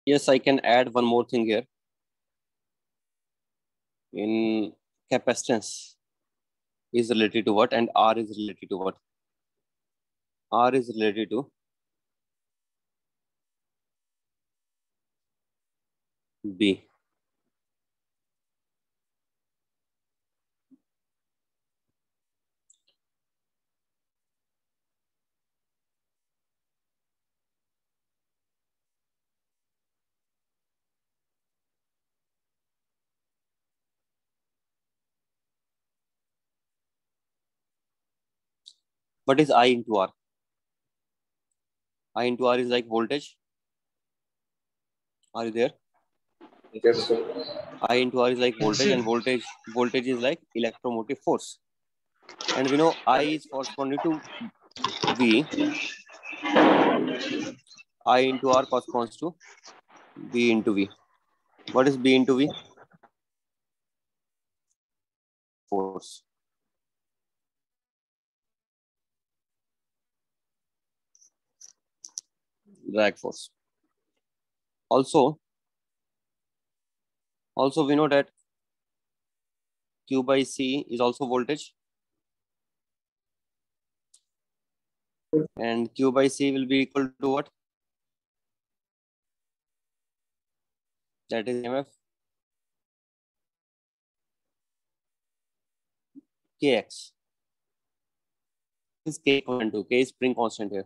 Yes, I can add one more thing here. In capacitance is related to what, and R is related to what? R is related to B. What is I into R? I into R is like voltage. Are you there? Yes, sir. I into R is like voltage, and voltage is like electromotive force. And we know I is corresponding to V. I into R corresponds to B into V. What is B into V? Force. Drag force. Also we know that Q by C is also voltage, and Q by C will be equal to what? That is EMF Kx. Is K equivalent to K is spring constant here.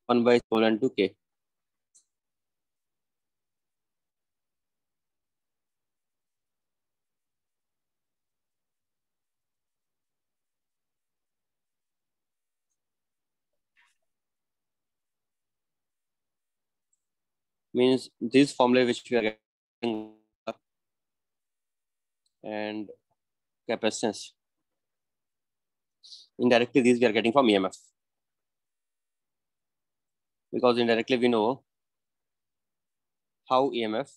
1 by equivalent to K. Means this formula which we are getting and capacitance. Indirectly, these we are getting from EMF. Because indirectly we know how EMF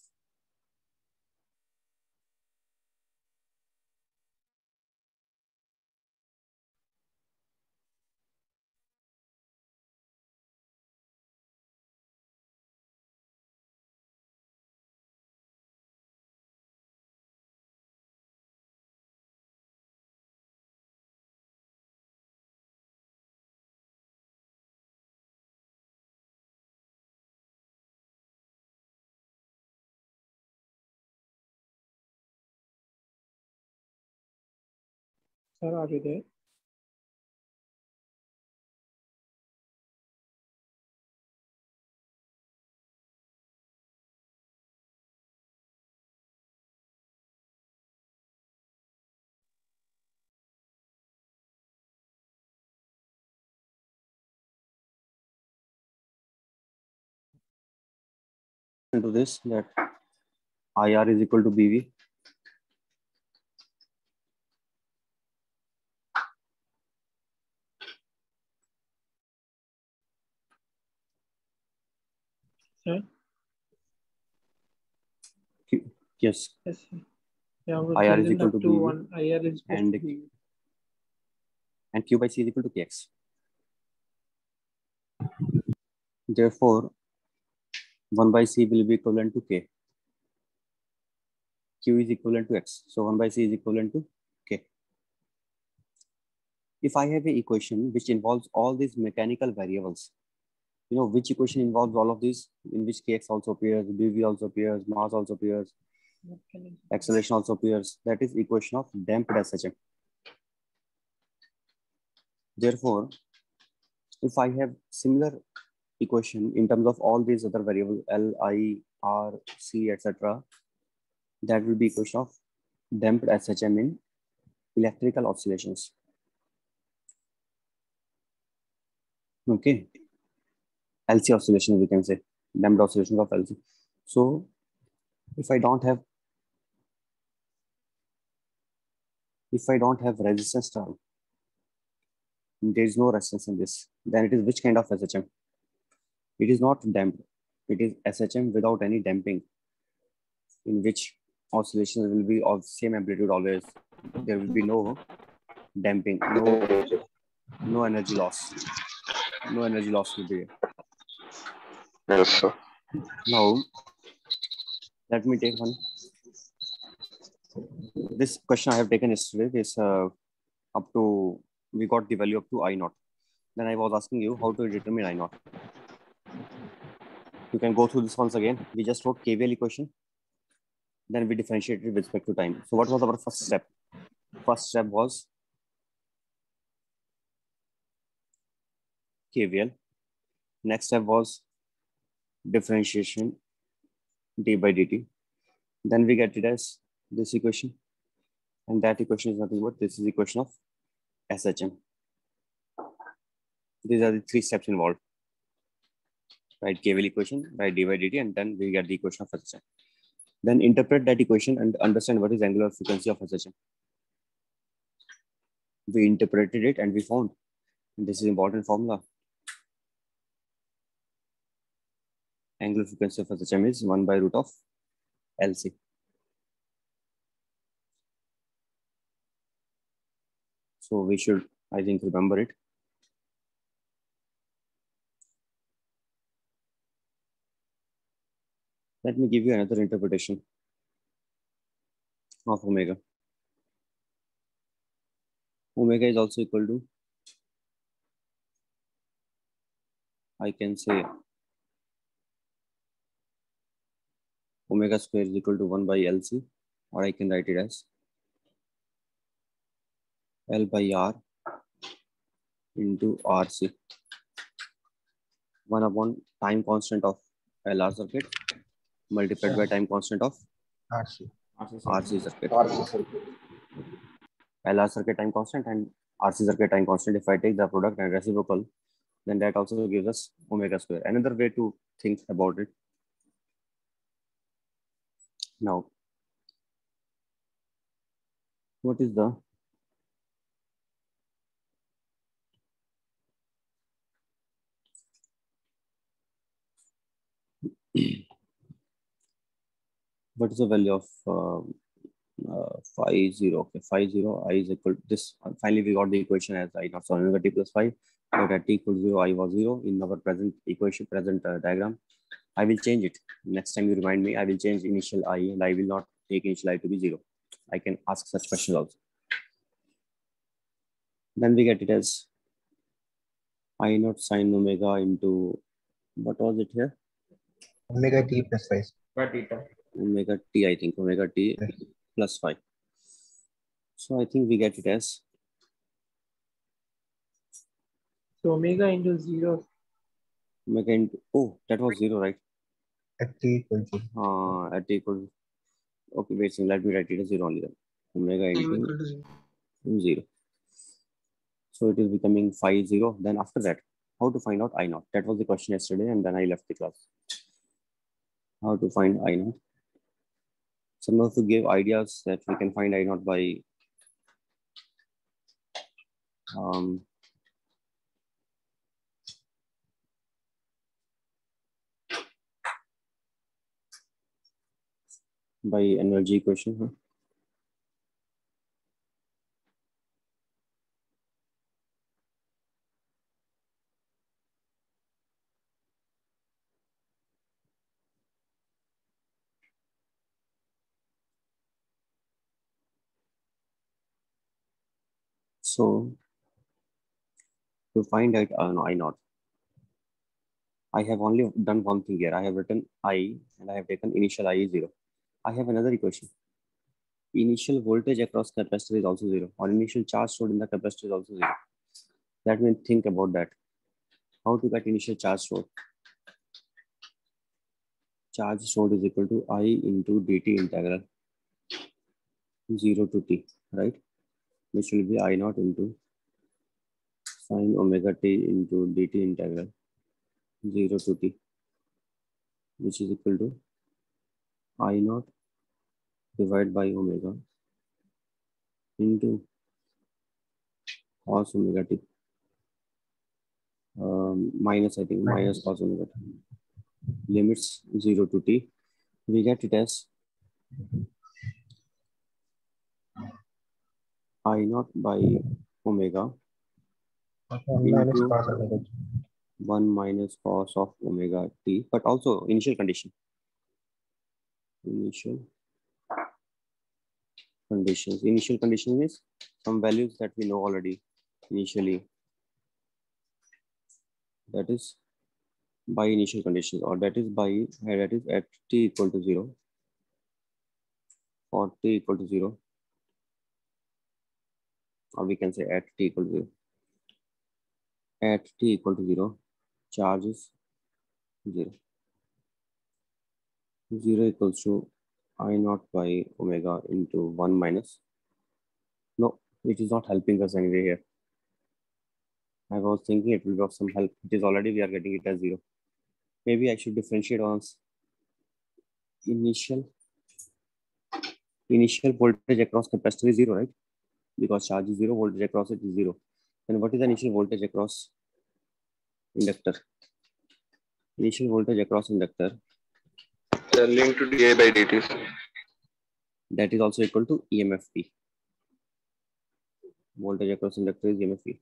Sir, are you there? into this, that IR is equal to BV. Sir? Yes. Yes, sir. Yeah, IR is equal to BV, one. IR is equal and to BV. and Q by C is equal to Kx. Therefore, 1 by C will be equivalent to K. Q is equivalent to X. So 1 by C is equivalent to K. If I have an equation which involves all these mechanical variables, you know which equation involves all of these, in which Kx also appears, BV also appears, mass also appears, acceleration also appears. That is equation of damped SHM. Therefore, if I have similar equation in terms of all these other variables, L, I, R, C, etc., that will be equation of damped SHM in electrical oscillations. Okay. LC oscillation, we can say, damped oscillations of LC. So if I don't have resistance term, there is no resistance in this, then it is which kind of SHM? It is not damped. It is SHM without any damping, in which oscillations will be of same amplitude always. There will be no damping, no energy loss. No energy loss will be there. Yes, sir. Now, let me take one. This question I have taken yesterday is up to, we got the value up to I naught. Then I was asking you how to determine I naught. You can go through this once again. We just wrote KVL equation. Then we differentiated with respect to time. So what was our first step? First step was KVL. Next step was differentiation d by dt. Then we get it as this equation. And that equation is nothing but this is the equation of SHM. These are the three steps involved. Write KVL equation, write d by dt, and then we get the equation of SHM. Then interpret that equation and understand what is angular frequency of SHM. We interpreted it and we found, and this is important formula. Angular frequency of SHM is 1 by root of LC. So we should, I think, remember it. Let me give you another interpretation of omega. Omega is also equal to, I can say, omega square is equal to 1 by LC, or I can write it as L by R into RC. 1 upon time constant of LR circuit multiplied by time constant of RC. RC circuit. RC circuit. LR circuit time constant and RC circuit time constant. If I take the product and reciprocal, then that also gives us omega square. Another way to think about it. Now, what is the what is the value of phi 0? Okay, phi 0, I is equal to this. Finally, we got the equation as I naught, so omega t plus phi. But at t equals 0, I was 0 in our present equation, present diagram. I will change it. Next time you remind me, I will change initial I, and I will not take initial I to be 0. I can ask such questions also. Then we get it as I naught sine omega into, what was it here? Omega t plus phi. Omega t, I think, omega t plus phi. So I think we get it as, So omega into 0. omega into, oh, that was 0, right? At t equal to. At t equal, okay, wait, so let me write it as 0 only then. Omega into 0. So it is becoming phi 0. Then after that, how to find out I naught? That was the question yesterday, and then I left the class. How to find I naught? Some of you gave ideas that we can find I naught by energy equation. Huh? So to find out I naught, I have only done one thing here. I have written I and I have taken initial I is 0. I have another equation. Initial voltage across capacitor is also 0, or initial charge stored in the capacitor is also 0. Let me think about that. How to get initial charge stored? Charge stored is equal to I into dt integral 0 to t, right? Which will be I naught into sine omega t into dt integral 0 to t, which is equal to I naught divided by omega into cos omega t, minus, I think, minus cos omega t. Limits 0 to t. We get it as I naught by omega Minus into cos omega t. 1 minus cos of omega t, but also initial condition. Initial conditions. Initial condition is some values that we know already initially. That is by initial conditions, or that is at t equal to 0. For t equal to 0, or we can say at t equal to 0. At t equal to 0, charge is 0. 0 equals to I naught by omega into 1 minus. No, it is not helping us anyway here. I was thinking it will be of some help. It is already, we are getting it as 0. Maybe I should differentiate once. Initial voltage across capacitor is 0, right? Because charge is 0, voltage across it is 0. Then what is the initial voltage across inductor? Initial voltage across inductor. Linked to di by dt. That is also equal to EMF P. Voltage across inductor is EMF P.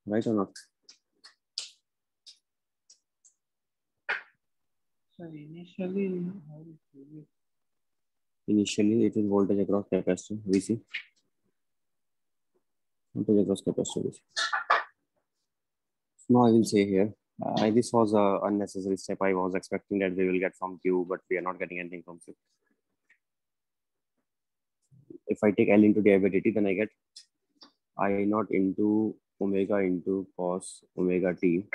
Right or not? So initially, how is it? Initially, it is voltage across capacitor, VC. Voltage across capacitor, VC. Now I will say here, this was an unnecessary step. I was expecting that we will get from Q, but we are not getting anything from Q. If I take L into di by dt, then I get I naught into omega into cos omega t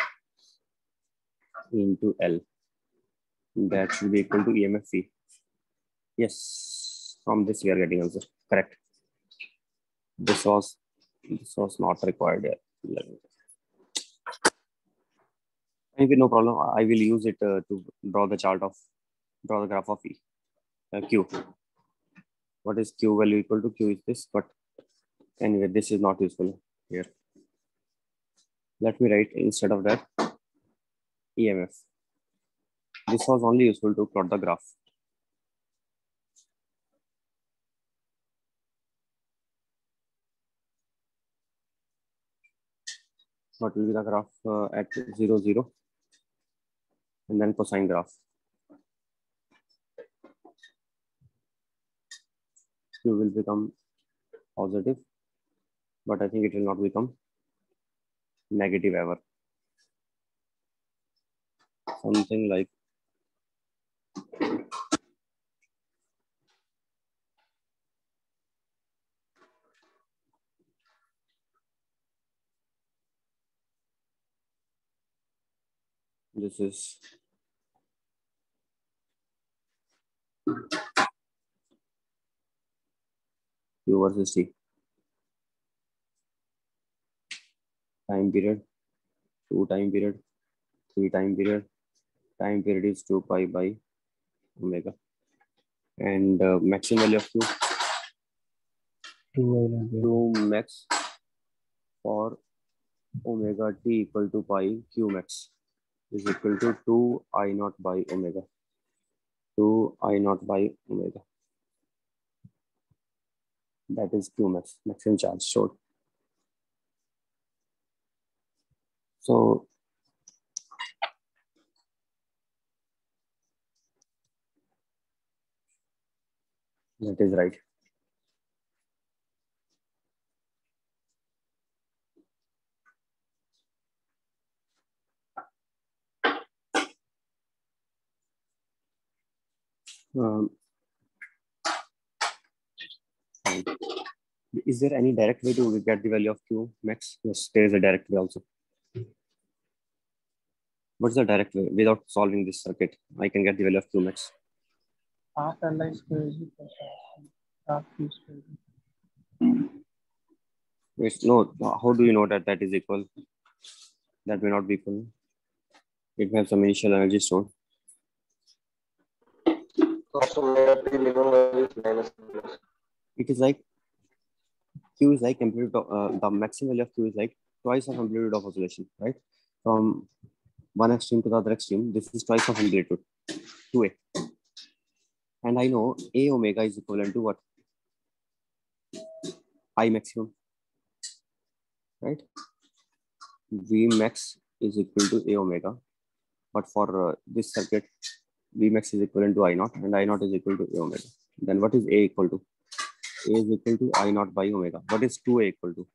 into L. That should be equal to EMF C. Yes, from this we are getting answer. Correct. This was not required here. Anyway, no problem. I will use it to draw the graph of Q. What is Q value equal to? Q is this, but anyway, this is not useful here. Let me write instead of that EMF. This was only useful to plot the graph. What will be the graph at 0, 0? And then cosine graph. Q will become positive, but I think it will not become negative ever. Something like this is Q versus T. Time period, 2 time period, 3 time period. Time period is 2 pi by omega. And maximum value of Q, 2 max for omega t equal to pi Q max is equal to 2 I naught by omega. 2 I naught by omega. That is Q max, maximum charge stored. So that is right. Is there any direct way to get the value of Q max? Yes, there is a direct way also. What's the direct way? Without solving this circuit, I can get the value of Q max. Half Li square is equal to half Q square. It's no, how do you know that that is equal? That may not be equal. It may have some initial energy stored. Cos omega t minimum value is minus. It is like Q is like amplitude of, the maximum value of Q is like twice of amplitude of oscillation, right? From one extreme to the other extreme, this is twice of amplitude, 2A. And I know A omega is equivalent to what? I maximum. right? Vmax is equal to A omega. But for this circuit, Vmax is equivalent to I naught and I naught is equal to A omega. Then what is A equal to? A is equal to I naught by omega. What is 2A equal to?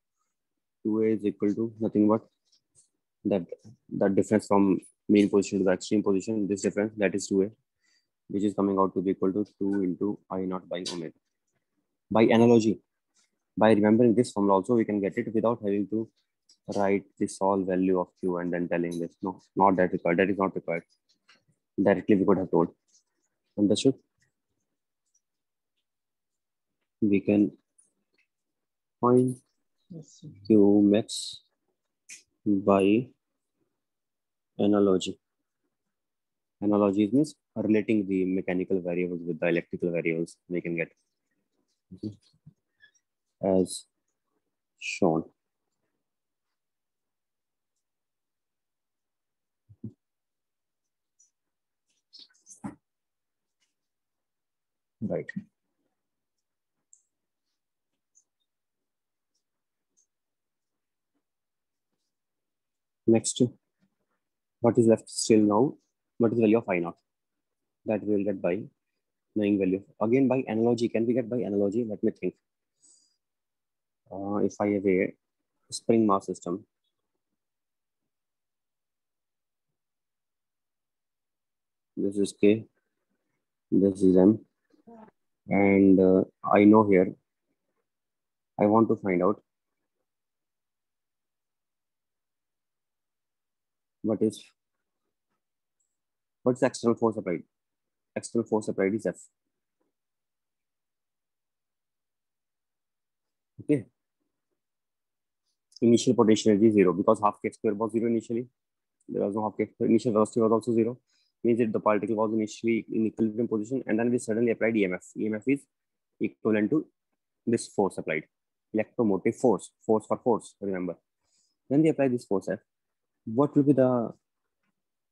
2A is equal to nothing but that difference from mean position to the extreme position. This difference, that is 2A, which is coming out to be equal to 2 into I naught by omega. By analogy, by remembering this formula also, we can get it without having to write the solve value of Q and then telling this. No, not that required. That is not required. Directly we could have told. Understood? We can find Yes, sir. Q max by analogy. Analogy means relating the mechanical variables with the electrical variables. We can get as shown. Right. Next, what is left still now? What is the value of I naught? That we will get by knowing value. Again, by analogy. Can we get by analogy? Let me think. If I have a spring mass system, this is K, this is M, and I know here, I want to find out what's external force applied. External force applied is F. Okay. Initial potential energy is 0 because half k square was 0 initially. There was no half k square. Initial velocity was also 0. Means that the particle was initially in equilibrium position and then we suddenly applied EMF. EMF is equivalent to this force applied. Electromotive force. Force for force, remember. When we apply this force F, what will be the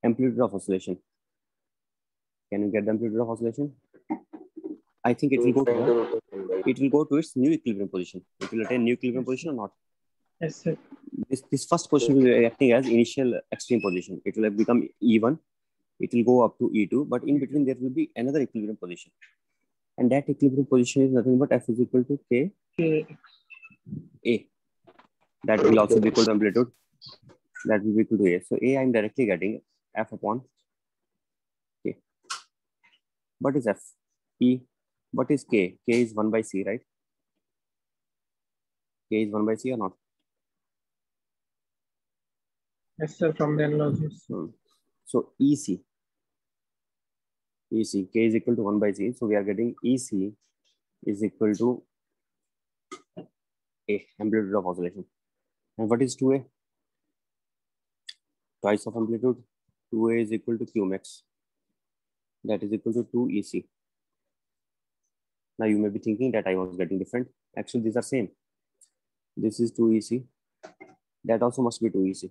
amplitude of oscillation? Can you get the amplitude of oscillation? I think it will go to its new equilibrium position. It will attain new equilibrium position or not? Yes, sir. This first position will be acting as initial extreme position. It will have become E1. It will go up to E2, but in between there will be another equilibrium position. And that equilibrium position is nothing but F is equal to K A. That will also be equal to amplitude. That will be equal to A. So A, I'm directly getting F upon K. What is F? E. What is K? K is 1 by C, right? K is 1 by C or not? Yes, sir. From the analogy. So EC. EC, K is equal to 1 by C. So we are getting EC is equal to A, amplitude of oscillation. And what is 2A? Twice of amplitude. 2A is equal to Q max. That is equal to 2 EC. Now you may be thinking that I was getting different. Actually, these are same. This is 2 EC. That also must be 2 EC.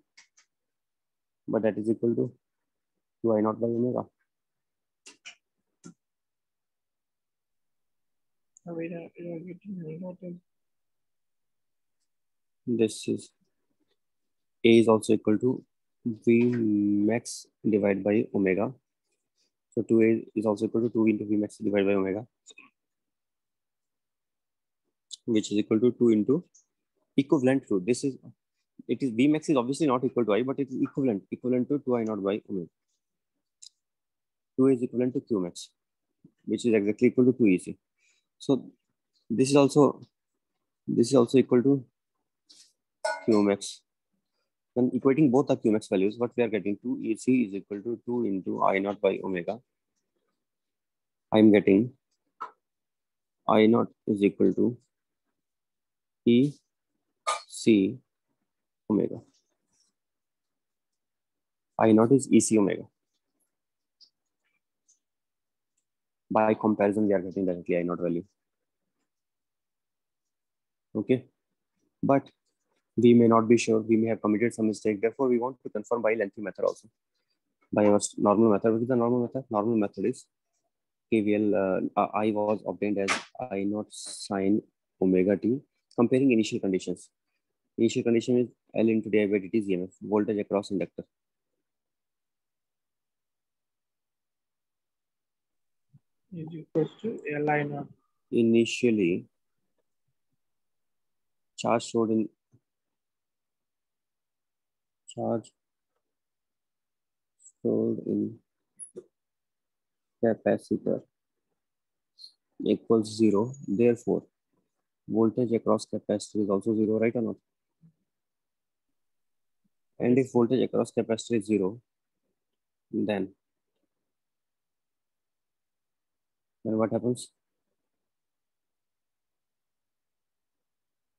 But that is equal to 2 I naught by omega. This is A is also equal to V max divided by omega. So 2A is also equal to 2 into V max divided by omega, which is equal to 2 into equivalent to this is it is V max is obviously not equal to I, but it is equivalent to 2 I naught by omega. 2 is equivalent to Q max, which is exactly equal to 2 EC. So this is also equal to Q max. Then equating both the Q max values, what we are getting 2 EC is equal to 2 into I naught by omega. I'm getting I naught is equal to E C omega. I naught is EC omega. By comparison, we are getting directly I naught value. Okay, but we may not be sure. We may have committed some mistake. Therefore, we want to confirm by lengthy method also. By our normal method. What is the normal method? Normal method is KVL. I was obtained as I naught sine omega t. Comparing initial conditions. Initial condition is L into di by dt is EMF, voltage across inductor. Is equals to Li naught. Initially, charge stored in capacitor equals 0. Therefore, voltage across capacitor is also 0, right or not? And if voltage across capacitor is 0, then what happens?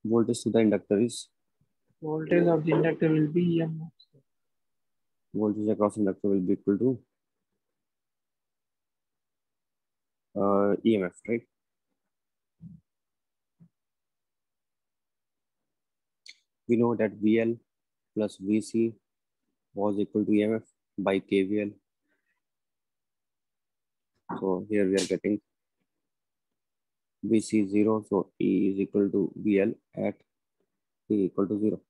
Voltage to the inductor is Voltage of the inductor will be EMF. voltage across inductor will be equal to EMF, right? We know that VL plus VC was equal to EMF by KVL. So here we are getting VC 0, so E is equal to VL at T equal to 0.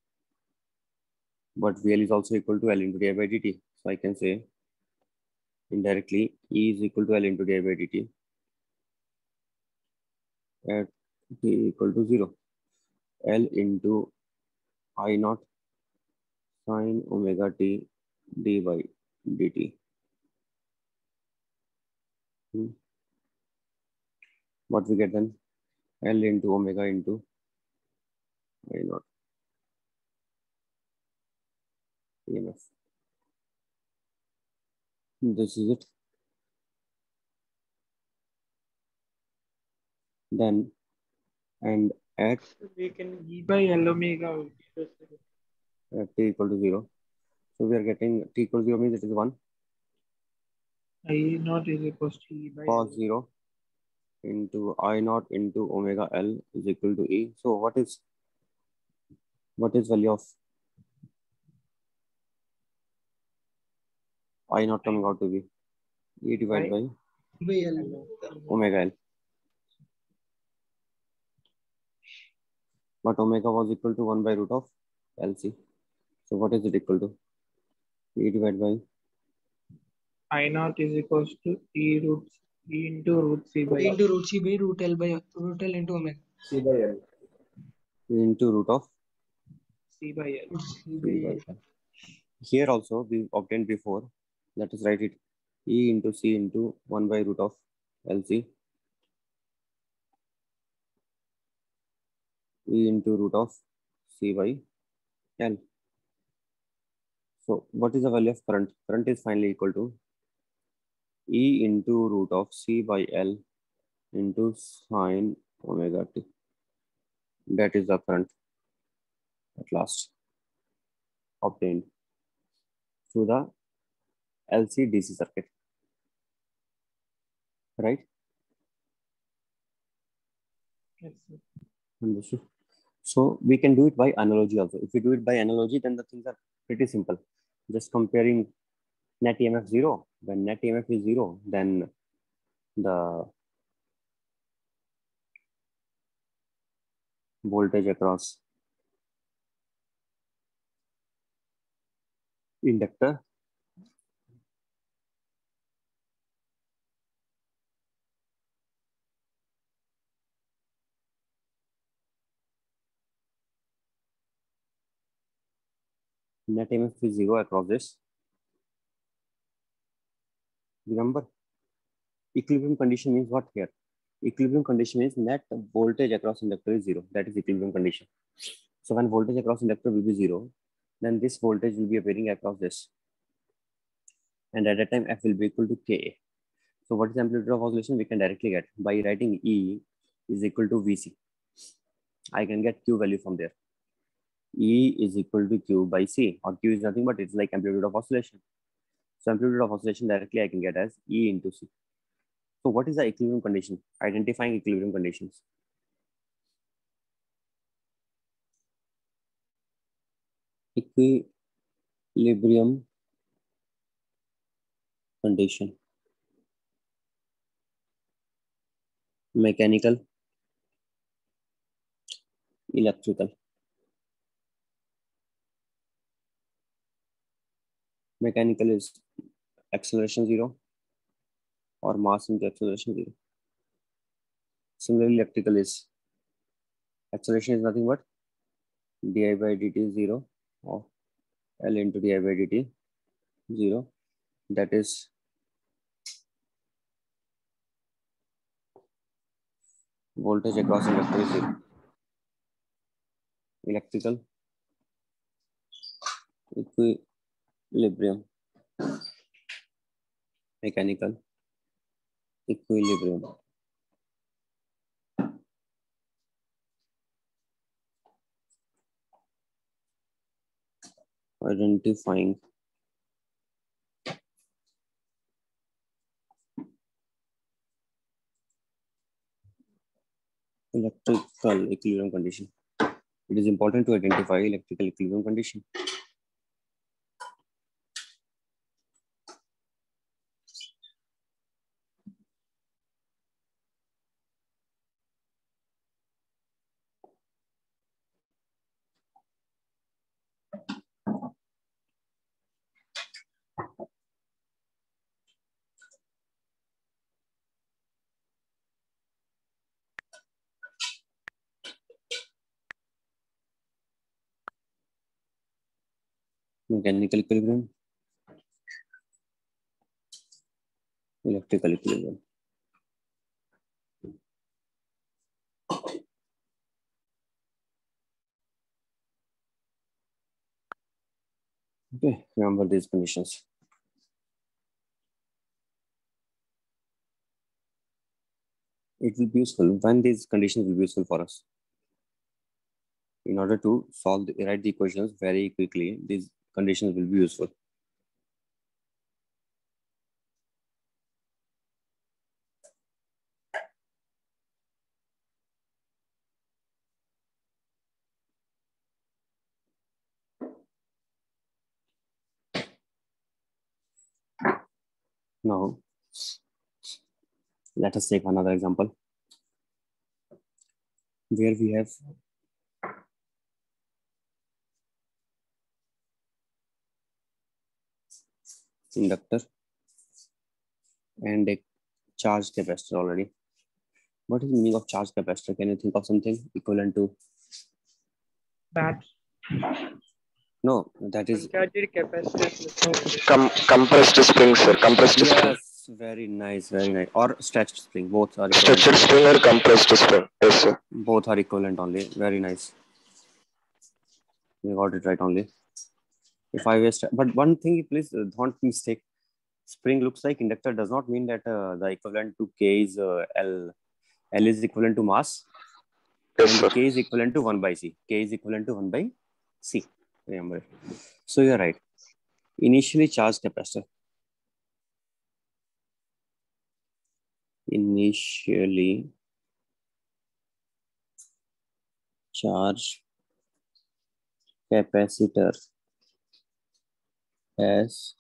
But VL is also equal to L into di by dt. So I can say indirectly E is equal to L into di by dt at T equal to 0. L into I naught sine omega t d by dt. What we get then? L into omega into I naught EMF. This is it. Then and at We can E by L omega. t equal to 0. So we are getting t equal to 0 means it is 1 I naught is equals to E by cos L. 0 into I naught into omega L is equal to E. So what is value of I naught coming out to be? E divided by omega L. But omega was equal to 1 by root of LC. So what is it equal to? E divided by I naught is equals to E into root C by L. into root C by root L by root L into omega. C by L. Into root of C by L. C by by L. L. Here also we obtained before. Let us write it. E into C into 1 by root of LC. E into root of C by L. So what is the value of current? Current is finally equal to E into root of C by L into sine omega t. That is the current at last obtained through the LC DC circuit, right? Yes, sir. Understood. So we can do it by analogy also. If we do it by analogy, then the things are pretty simple. Just comparing net EMF 0. When net EMF is 0, then the voltage across inductor net EMF is 0 across this. Remember, equilibrium condition means what here? Equilibrium condition means net voltage across inductor is 0. That is equilibrium condition. So when voltage across inductor will be 0, then this voltage will be appearing across this. And at that time, F will be equal to Ka. So what is amplitude of oscillation? We can directly get by writing E is equal to Vc. I can get Q value from there. E is equal to Q by C, or Q is nothing but it's like amplitude of oscillation. So amplitude of oscillation directly I can get as E into C. So what is the equilibrium condition? Identifying equilibrium conditions. Equilibrium condition. Mechanical, electrical. Mechanical is acceleration 0 or mass into acceleration 0. Similarly, electrical is acceleration is nothing but di by dt is 0 or L into di by dt 0. That is voltage across inductor is 0. Electrical equilibrium. Mechanical equilibrium. Identifying electrical equilibrium condition. It is important to identify electrical equilibrium condition. Mechanical equilibrium, electrical equilibrium. Okay, remember these conditions. It will be useful when these conditions will be useful for us. In order to write the equations very quickly, these conditions will be useful. Now, let us take another example where we have inductor and a charged capacitor already. What is the meaning of charged capacitor? Can you think of something equivalent to? That No, that is uncharged capacitors. Compressed spring, sir. Compressed spring. yes, very nice, very nice. Or stretched spring, both are Stretched equivalent. spring or compressed spring. Yes, sir. Both are equivalent only. Very nice. You got it right only. If I was, but one thing, please don't mistake. Spring looks like inductor does not mean that the equivalent to K is L. L is equivalent to mass. Yes, and sir. K is equivalent to 1 by C. K is equivalent to 1 by C. Remember it. So you're right. Initially charged capacitor. Initially charged capacitor has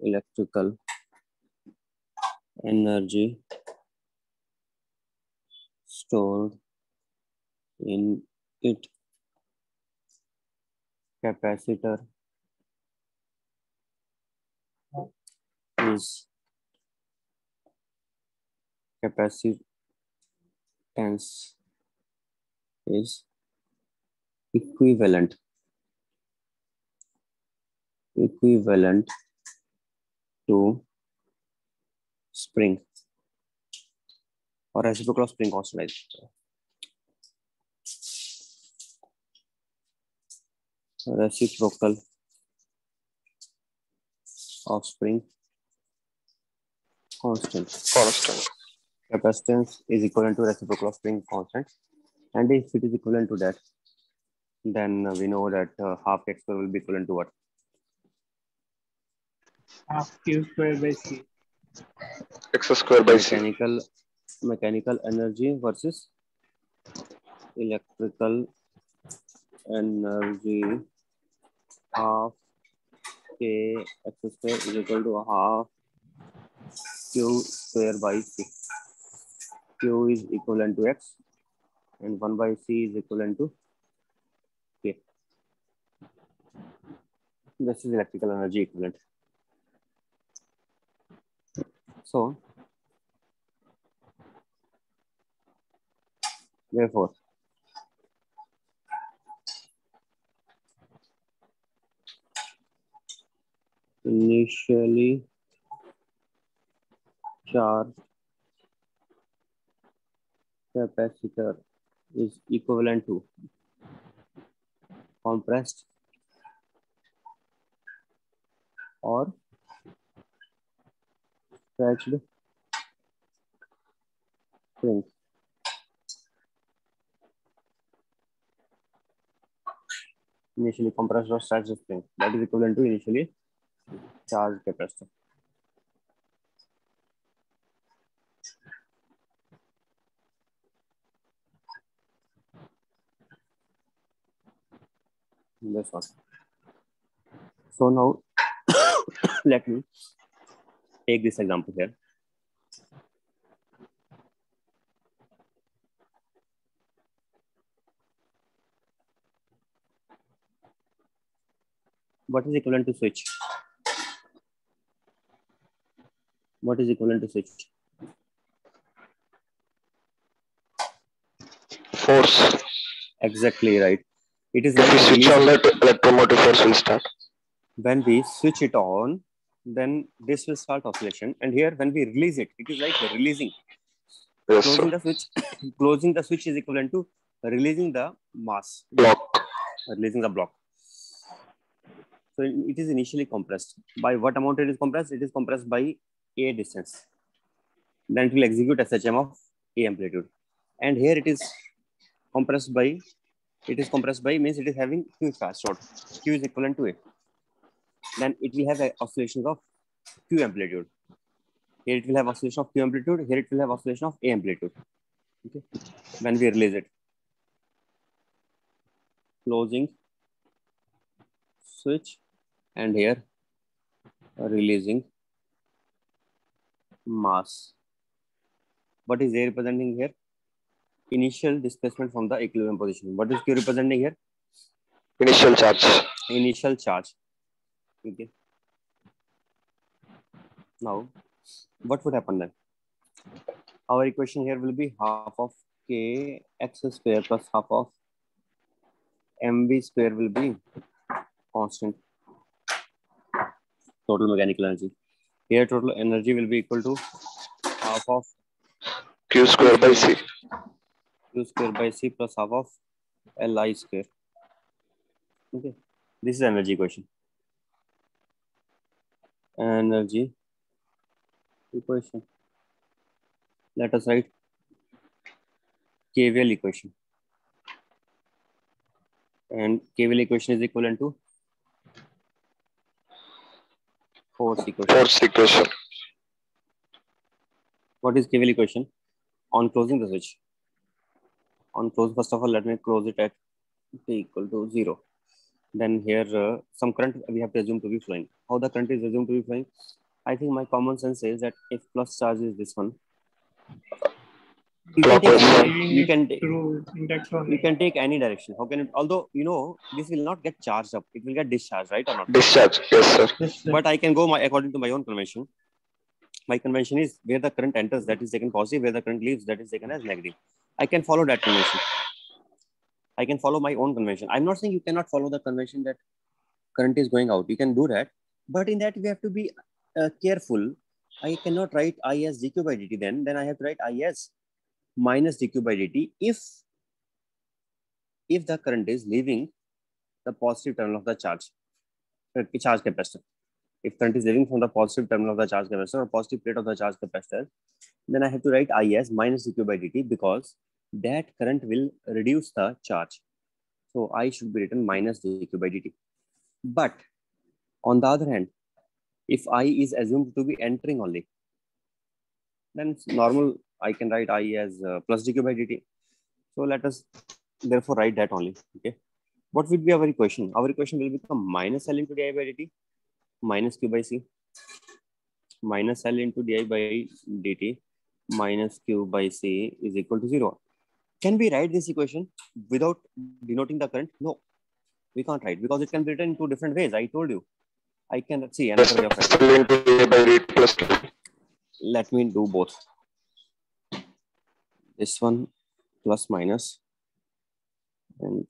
electrical energy stored in it. Capacitor is capacitance is equivalent to spring or reciprocal of spring constant. Reciprocal of spring constant. Capacitance is equivalent to reciprocal of spring constant, and if it is equivalent to that, then we know that half x square will be equivalent to what? Half Q square by C. X square by C. Mechanical energy versus electrical energy, half K x square is equal to half Q square by C. Q is equivalent to X and 1 by C is equivalent to K. This is electrical energy equivalent. So, therefore, initially charged capacitor is equivalent to compressed or stretched spring. Initially compressed or stretched spring, that is equivalent to initially charged capacitor. This one. So now let me take this example here. What is equivalent to switch? What is equivalent to switch? Force. Exactly right. It is If like we switch release. on, that electromotive force will start. When we switch it on, then this will start oscillation. And here, when we release it, it is like releasing. Yes, Closing sir. the switch. Closing the switch is equivalent to releasing the mass. Block. Releasing the block. So it is initially compressed. By what amount it is compressed? It is compressed by A distance. Then it will execute SHM of A amplitude. And here it is compressed by, means it is having Q fast short. Q is equivalent to A. Then it will have oscillations of Q amplitude. Here it will have oscillation of Q amplitude. Here it will have oscillation of A amplitude. Okay. When we release it. Closing switch, and here releasing mass. What is A representing here? Initial displacement from the equilibrium position. What is Q representing here? Initial charge. Initial charge. Okay. Now, what would happen then? Our equation here will be half of K x square plus half of mv square will be constant. Total mechanical energy. Here total energy will be equal to half of Q square by C. Q square by C plus half of Li square. Okay. This is energy equation. Energy equation. Let us write KVL equation. And KVL equation is equivalent to force equation. Force equation. What is KVL equation? On closing the switch. On close, first of all, let me close it at T equal to 0. Then here some current we have to assume to be flowing. How the current is assumed to be flowing? I think my common sense says that if plus charge is this one, you can take any direction. How can it? Although this will not get charged up, it will get discharged, right or not? Discharge. Yes, sir. But I can go according to my own convention. My convention is where the current enters, that is taken positive. Where the current leaves, that is taken as negative. I can follow that convention. I can follow my own convention. I'm not saying you cannot follow the convention that current is going out. You can do that, but in that we have to be careful. I cannot write I as dq by dt. Then I have to write I as minus dq by dt if the current is leaving the positive terminal of the charge capacitor. If current is leaving from the positive terminal of the charge capacitor or positive plate of the charge capacitor, then I have to write I as minus dq by dt because that current will reduce the charge. So I should be written minus dq by dt. But on the other hand, if I is assumed to be entering only, then it's normal. I can write I as plus dq by dt. So let us therefore write that only. Okay. What will be our equation? Our equation will become minus L into di by dt minus q by c minus L into di by dt minus q by c is equal to 0. Can we write this equation without denoting the current? No, we can't write because it can be written in two different ways. I told you. I can see Yes, another way of sir. writing. L into A by dt plus Q. Let me do both. This one plus minus and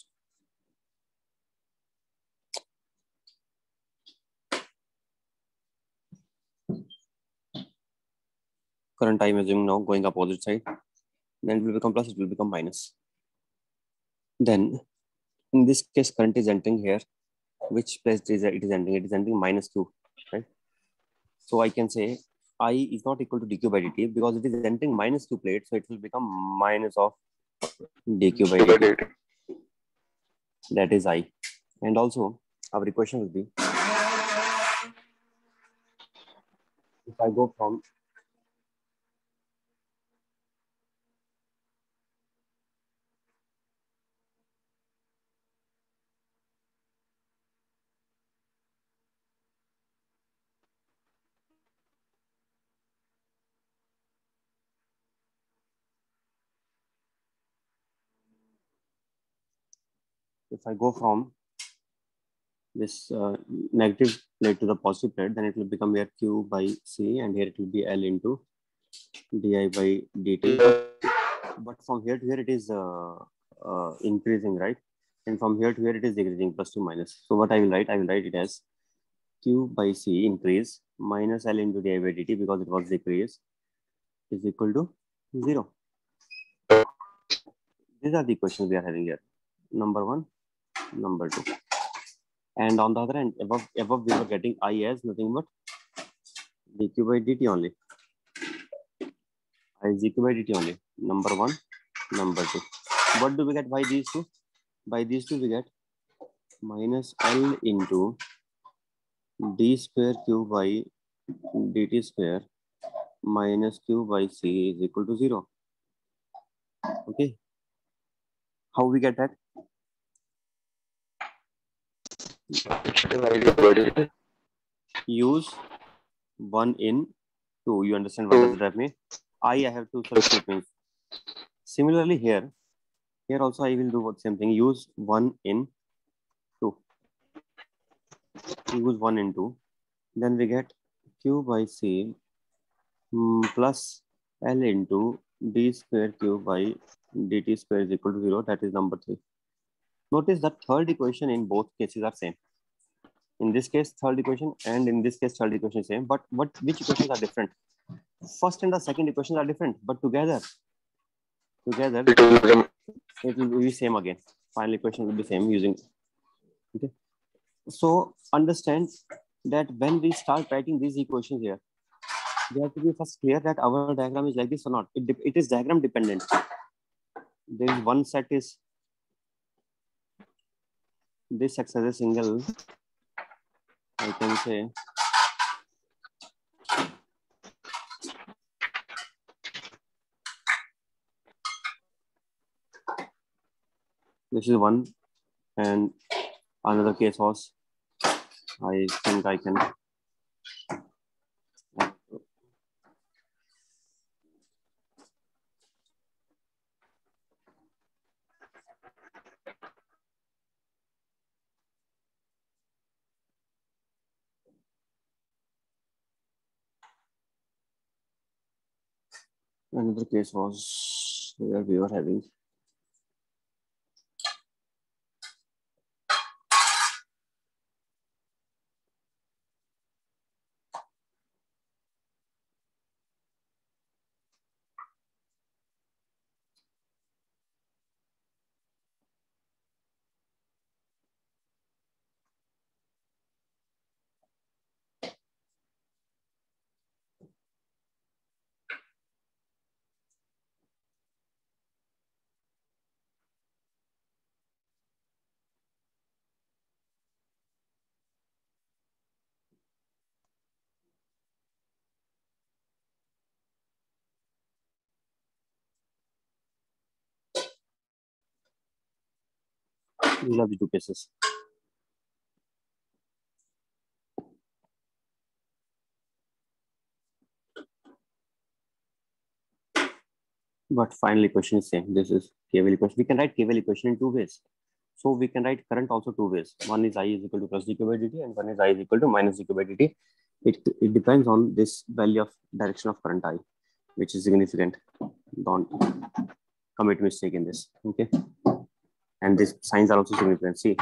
current I am assuming now going opposite side. Then it will become plus, it will become minus. Then in this case, current is entering here. Which place it is entering? It is entering minus q, right? So I can say I is not equal to dq by dt because it is entering minus q plate. So it will become minus of dq by By dt. dt. That is I. And also our equation will be, if I go from this negative plate to the positive plate, then it will become here q by c, and here it will be L into di by dt. But from here to here it is increasing, right? And from here to here it is decreasing, plus to minus. So what I will write? I will write it as q by c increase minus L into di by dt because it was decrease is equal to 0. These are the equations we are having here. Number 1, number 2. And on the other end, above we were getting I as nothing but dq by dt only. I is dq by dt only. Number 1, number 2. What do we get by these two? By these two we get minus L into d square q by dt square minus q by c is equal to 0. Okay. How we get that? Use 1 in 2. You understand what does that mean? I have to substitute means. Similarly here also I will do the same thing. Use 1 in 2. Use 1 in 2. Then we get q by c plus L into d square q by dt square is equal to 0. That is number 3. Notice the third equation in both cases are same. In this case, third equation, and in this case, third equation is same. But which equations are different? First and the second equations are different, but together it will be same again. Final equation will be same using. Okay. So understand that when we start writing these equations here, we have to be first clear that our diagram is like this or not. It is diagram dependent. There is one set is this acts as a single, I can say this is one, and another case was, I think I can another case was where we were having these are the two cases. But finally, equation is same. This is KVL equation. We can write KVL equation in two ways. So we can write current also two ways. One is I is equal to plus dq by dt, and one is I is equal to minus dq by dt. It depends on this value of direction of current I, which is significant. Don't commit mistake in this. Okay. And these signs are also significant. See,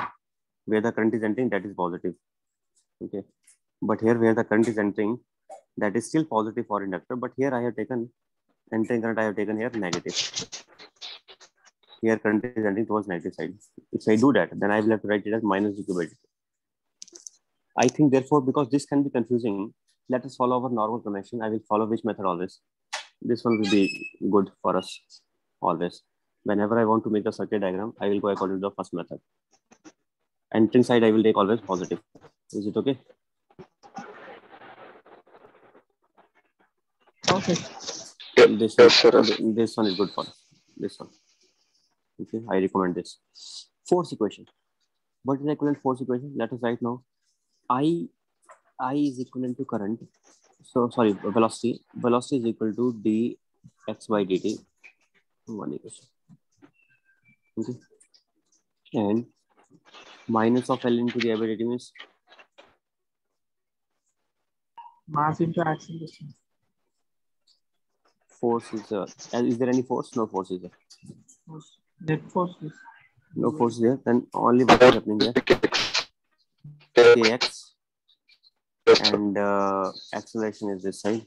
where the current is entering, that is positive. Okay. But here where the current is entering, that is still positive for inductor. But here I have taken entering current, I have taken here negative. Here current is entering towards negative side. If I do that, then I will have to write it as minus dq by dt. I think therefore, because this can be confusing, let us follow our normal convention. I will follow which method always. This one will be good for us always. Whenever I want to make a circuit diagram, I will go according to the first method. Entering side, I will take always positive. Is it okay? Okay. This Yes, one, sir. this one is good for us. This one. Okay, I recommend this. Force equation. What is the equivalent force equation? Let us write now. I is equivalent to current. So sorry, velocity. Velocity is equal to dx by dt. One equation. Okay. And minus of L into the I by dt means Mass into acceleration. force is there any force? No force is there. Force. Net force is No force is there. Then only what is happening here? Kx Yes, sir. and acceleration is this side.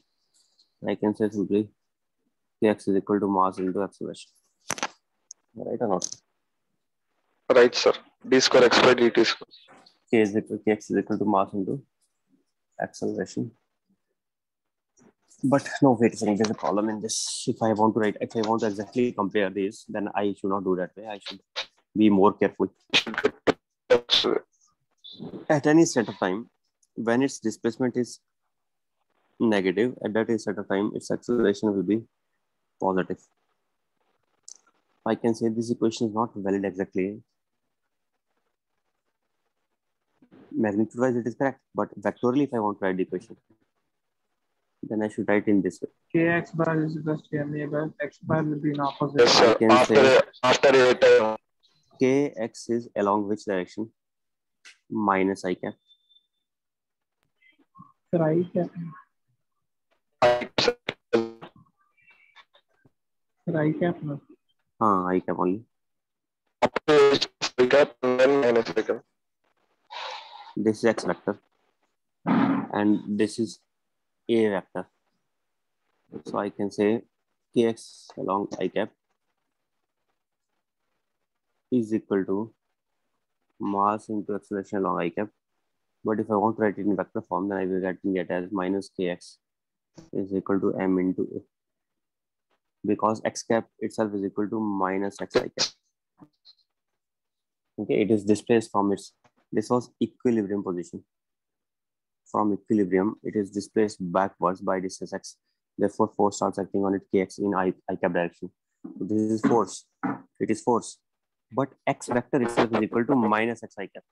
I can say simply Kx is equal to mass into acceleration. Right or not? Right, sir. D square x by dt square. Kx is equal to mass into acceleration. But no, wait a second, there's a problem in this. If I want to exactly compare these, then I should not do that way. I should be more careful. Yes, sir. At any state of time, when its displacement is negative, at that state of time, its acceleration will be positive. I can say this equation is not valid exactly. Magnitude wise, it is correct, but vectorially, if I want to write the equation, then I should write in this way. kx bar is equal to ma bar. X bar will be in opposite. Yes, I sir. can say After a time, Kx is along which direction? Minus I cap. Right. Right cap. No. I cap only. after a cap, then minus a cap. This is x vector, and this is a vector. So I can say Kx along I cap is equal to mass into acceleration along I cap. But if I want to write it in vector form, then I will get it as minus Kx is equal to m into a. Because x cap itself is equal to minus xi cap. Okay, it is displaced from this was equilibrium position. From equilibrium, it is displaced backwards by distance x. Therefore, force starts acting on it Kx in I cap direction. So this is force. It is force. But x vector itself is equal to minus xi cap.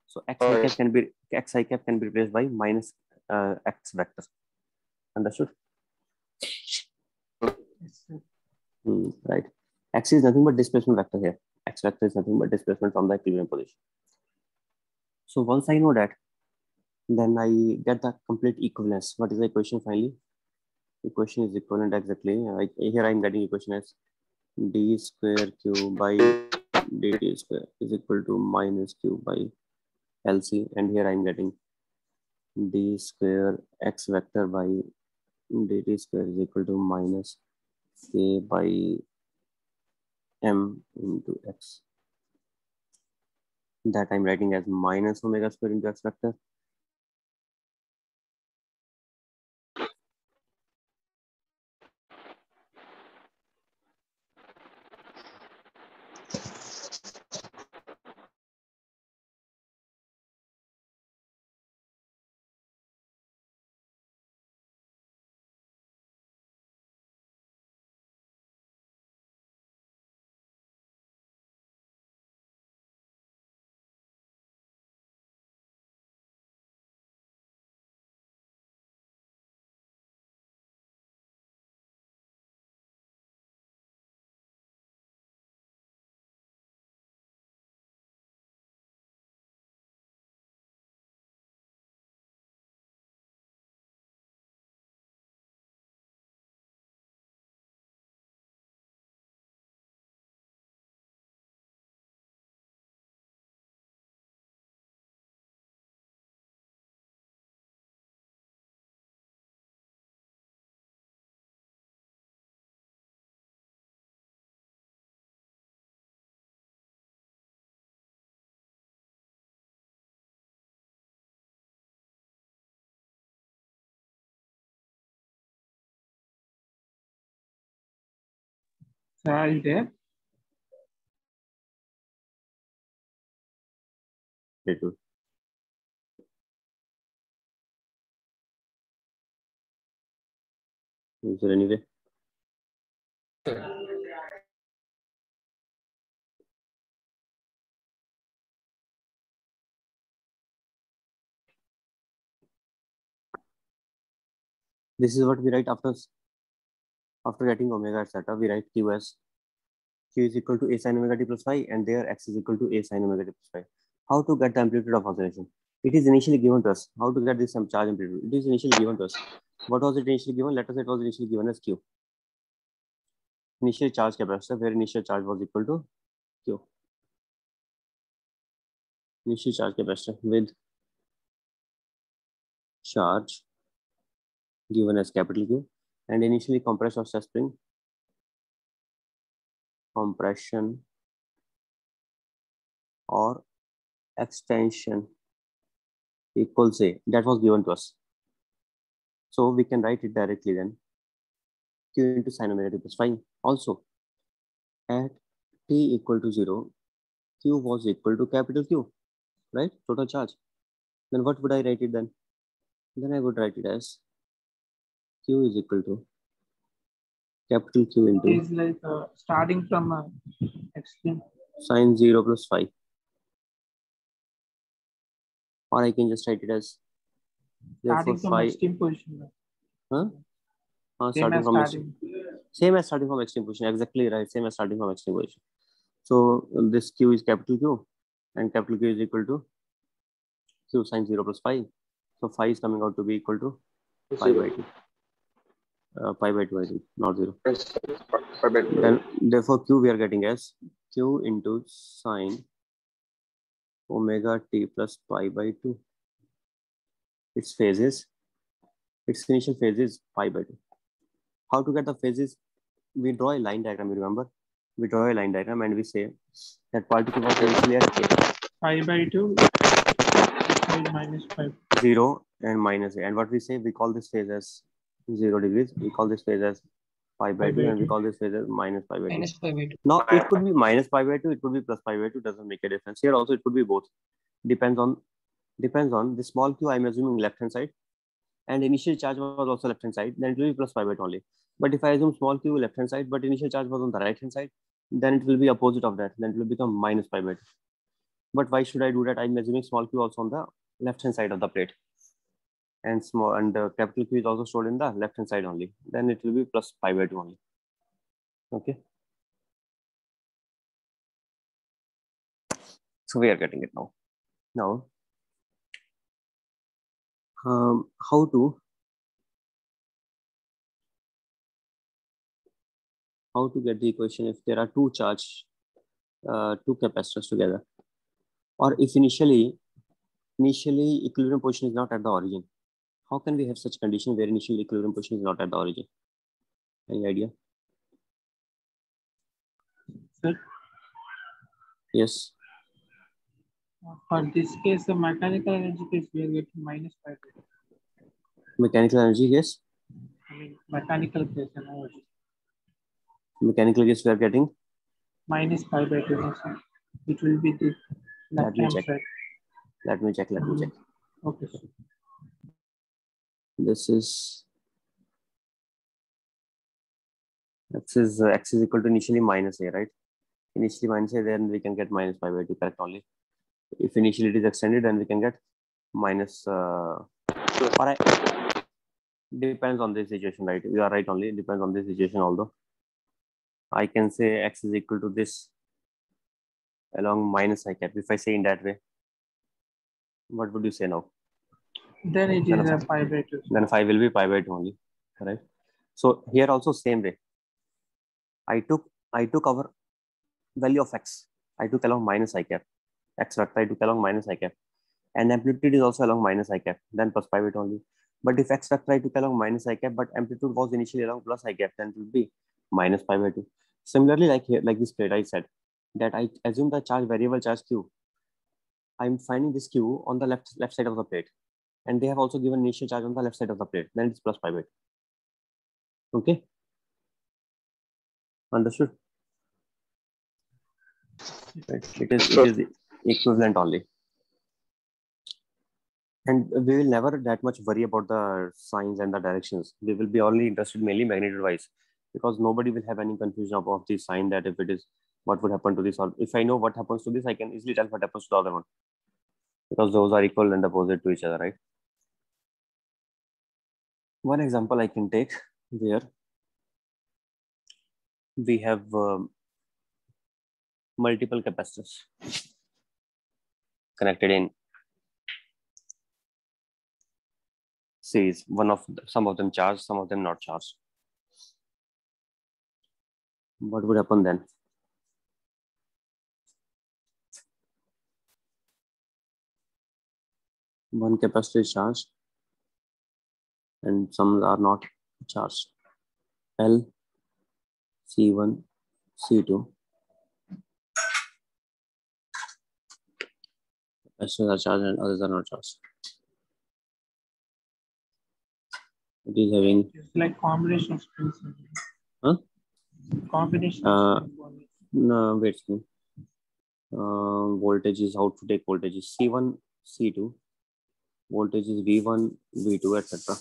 So xi cap can be replaced by minus x vector. Understood? Yes, sir. Right. X is nothing but displacement vector here. X vector is nothing but displacement from the equilibrium position. So once I know that, then I get the complete equivalence. What is the equation finally? Equation is equivalent exactly. Here I am getting equation as d square q by dt square is equal to minus q by LC, and here I am getting d square x vector by dt square is equal to minus k by m into x. That I'm writing as minus omega square into x vector charge there. Very good. Is there any way? This is what we write after getting omega, etc. We write Q as Q is equal to A sin omega t plus phi, and there X is equal to A sin omega t plus phi. How to get the amplitude of oscillation? It is initially given to us. How to get this charge amplitude? It is initially given to us. What was it initially given? Let us say it was initially given as Q. Initial charge capacitor, where initial charge was equal to Q. Initial charge capacitor with charge given as capital Q, and initially compressed or stress spring, compression or extension equals A. That was given to us. So we can write it directly then. Q into sin omega t plus phi. Also, at t equal to 0, Q was equal to capital Q, right? Total charge. Then what would I write it then? Then I would write it as Q is equal to capital Q into It is like starting from extreme. sin 0 plus phi. Or I can just write it as Starting therefore from phi. extreme position. Huh? Same as starting. Same as starting from extreme position. Exactly right. Same as starting from extreme position. So this Q is capital Q, and capital Q is equal to Q sin 0 plus phi. So phi is coming out to be equal to pi by 2. Pi by 2, I think, not 0. Then therefore Q we are getting as Q into sin omega t plus pi by 2. Its phases, its initial phase is pi by 2. How to get the phases? We draw a line diagram, you remember? We draw a line diagram and we say that particle was initially at Pi by 2 minus 5. 0 and minus A. And what we say, we call this phase as 0 degrees. We call this phase as pi by 2, and we call this phase as minus pi by 2. Minus pi by 2. Now it could be minus pi by 2, it could be plus pi by 2, doesn't make a difference. Here also it could be both. Depends on the small q, I'm assuming left hand side, and initial charge was also left hand side, then it will be plus pi by 2 only. But if I assume small q left hand side, but initial charge was on the right hand side, then it will be opposite of that. Then it will become minus pi by 2. But why should I do that? I'm assuming small q also on the left hand side of the plate, and capital Q is also stored in the left hand side only. Then it will be plus pi by 2 only. Okay. So we are getting it now. Now, how to get the equation if there are two capacitors together, or if initially equilibrium position is not at the origin. How can we have such condition where initial equilibrium position is not at the origin? Any idea? Sir, Yes. for this case, the mechanical energy case, we are getting minus pi by 2. Mechanical energy, yes. I mean, mechanical case, Mechanical case we are getting minus pi by 2. It will be the left hand side. Let me check. Okay, sir. This is X is equal to initially minus A, right? Initially minus A, then we can get minus pi by 2, correct only. If initially it is extended, then we can get minus depends on this situation, right? You are right only, it depends on this situation. Although I can say X is equal to this along minus I cap. If I say in that way, what would you say now? Then it is a pi by 2. Then phi will be pi by 2 only, right? So here also same way. I took our value of X. I took along minus I cap. X vector I took along minus I cap. And amplitude is also along minus I cap, then plus pi by 2 only. But if X vector I took along minus I cap, but amplitude was initially along plus I cap, then it will be minus pi by 2. Similarly, like here, like this plate, I said that I assume the variable charge Q. I'm finding this Q on the left side of the plate, and they have also given initial charge on the left side of the plate. Then it's plus pi by 2. Okay, understood? Right? It is equivalent only. And we will never that much worry about the signs and the directions. We will be only interested mainly magnitude wise, because nobody will have any confusion about the sign, that if it is what would happen to this, or if I know what happens to this, I can easily tell what happens to the other one, because those are equal and opposite to each other, right? One example I can take where we have multiple capacitors connected in series. Some of them charged, some of them not charged. What would happen then? One capacitor is charged and some are not charged. L, C1, C2. Capacitors are charged and others are not charged. It is having. It's like combination of strings. Huh? Combination of strings. No, wait. Voltage is, how to take voltage is C1, C2. Voltage is V1, V2, etc.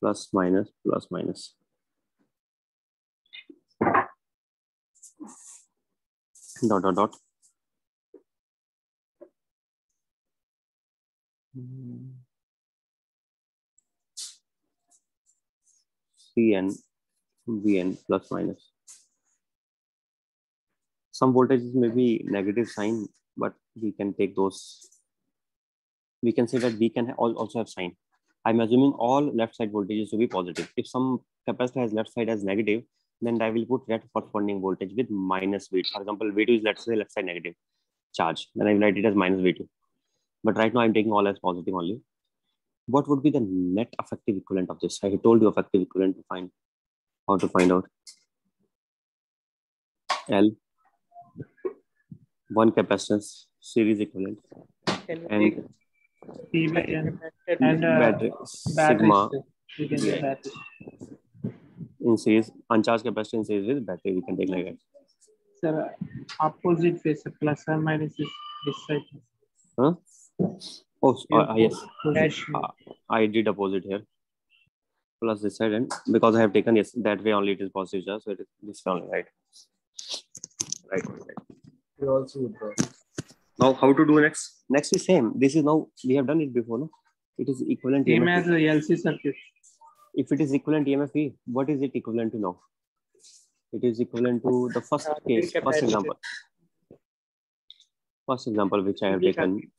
Plus minus, plus minus. Dot dot dot. Cn, Vn plus minus. Some voltages may be negative sign, but we can take those. We can say that we can also have sign. I'm assuming all left side voltages to be positive. If some capacitor has left side as negative, then I will put that corresponding voltage with minus V2. For example, V2 is, let's say, left side negative charge. Then I will write it as minus V2. But right now I'm taking all as positive only. What would be the net effective equivalent of this? I told you effective equivalent to find. How to find out? L, one capacitance series equivalent, and battery sigma in series, uncharged capacitor in series with battery. We can take like that. Sir, opposite face, plus or minus is this side. Huh? Oh, yes. I did opposite here. Plus this side, and because I have taken, yes, that way only it is positive charge, so it is this way only, right? Right. You also withdraw. Now, how to do next? Next is same. This is now, we have done it before, no? It is equivalent Same EMF. as the LC circuit. If it is equivalent EMF, what is it equivalent to now? It is equivalent to the first case, first example. First example which I have taken.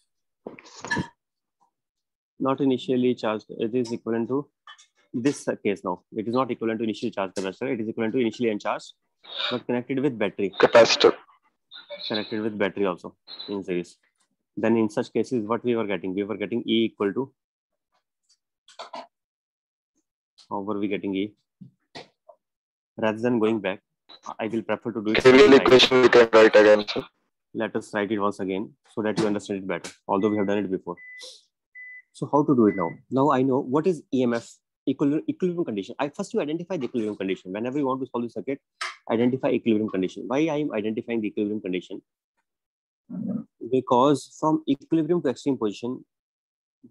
Not initially charged. It is equivalent to this case now. It is not equivalent to initially charged capacitor. It is equivalent to initially uncharged, but connected with battery. Capacitor. Connected with battery also in series. Then in such cases, what we were getting? We were getting E equal to. How were we getting E? Rather than going back, I will prefer to do it. Trivial equation we can write again, sir. Let us write it once again so that you understand it better, although we have done it before. So how to do it now? Now I know what is EMF, equilibrium condition. First you identify the equilibrium condition. Whenever you want to solve the circuit, identify equilibrium condition. Why I am identifying the equilibrium condition? Because from equilibrium to extreme position,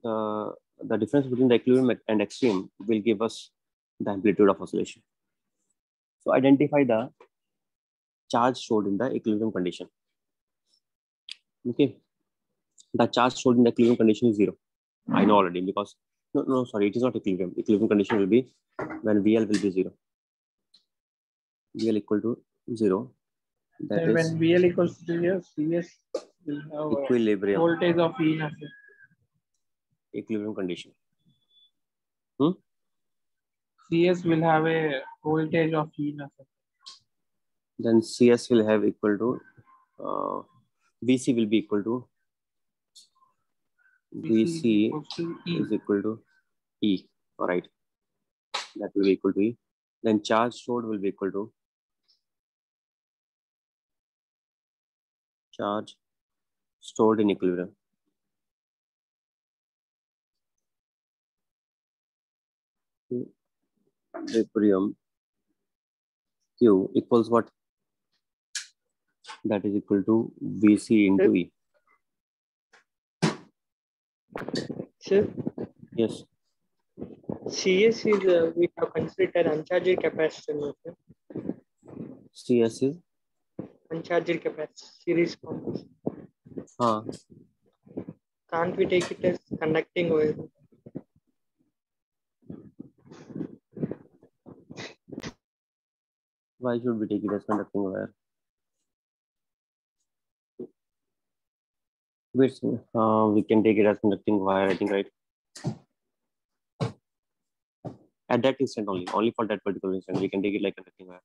the difference between the equilibrium and extreme will give us the amplitude of oscillation. So identify the charge stored in the equilibrium condition. Okay, the charge stored in the equilibrium condition is 0. I know already, because no, sorry, it is not equilibrium. Equilibrium condition will be when VL will be 0. VL equal to 0. That when is VL equals to 0, CS will have equilibrium. Voltage of E nothing. Equilibrium condition. CS will have a voltage of E nothing. Then CS will have equal to VC will be equal to VC is equal to E. All right, that will be equal to E. Then charge stored will be equal to charge stored in equilibrium. Equilibrium Q equals what? that is equal to VC into E. Sir, Yes. CS is we have considered uncharged capacitor. No, sir. CS is Uncharged capacitor series complex. Can't we take it as conducting wire? Why should we take it as conducting wire? We can take it as conducting wire, I think, right? At that instant only for that particular instant, we can take it like conducting wire.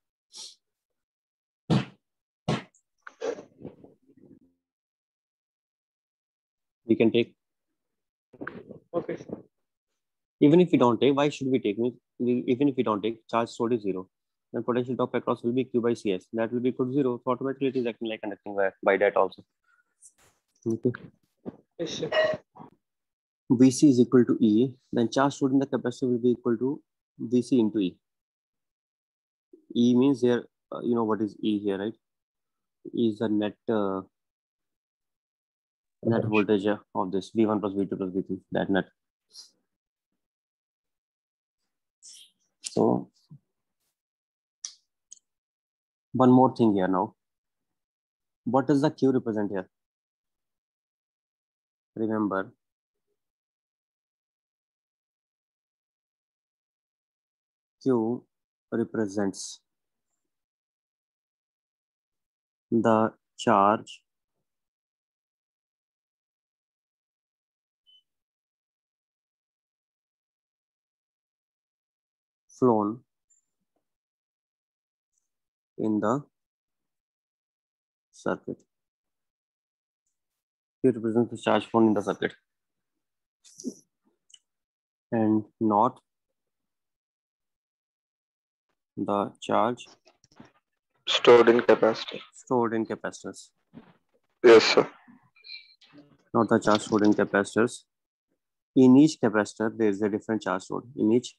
We can take. Okay, sir. Even if we don't take, why should we take? Even if we don't take, charge stored is 0. Then potential drop across will be Q by CS. That will be equal to 0. So automatically it is acting like conducting wire by that also. Okay. Yes, sir. VC is equal to E. Then charge stored in the capacitor will be equal to VC into E. E means here, you know what is E here, right? E is the net voltage of this V1 plus V2 plus V3, that net. So one more thing here now. What does the Q represent here? Remember, Q represents the charge flown in the circuit. Q represents the charge flown in the circuit and not the charge Stored in capacitor. stored in capacitors. Yes, sir. Not the charge stored in capacitors. In each capacitor, there is a different charge stored. In each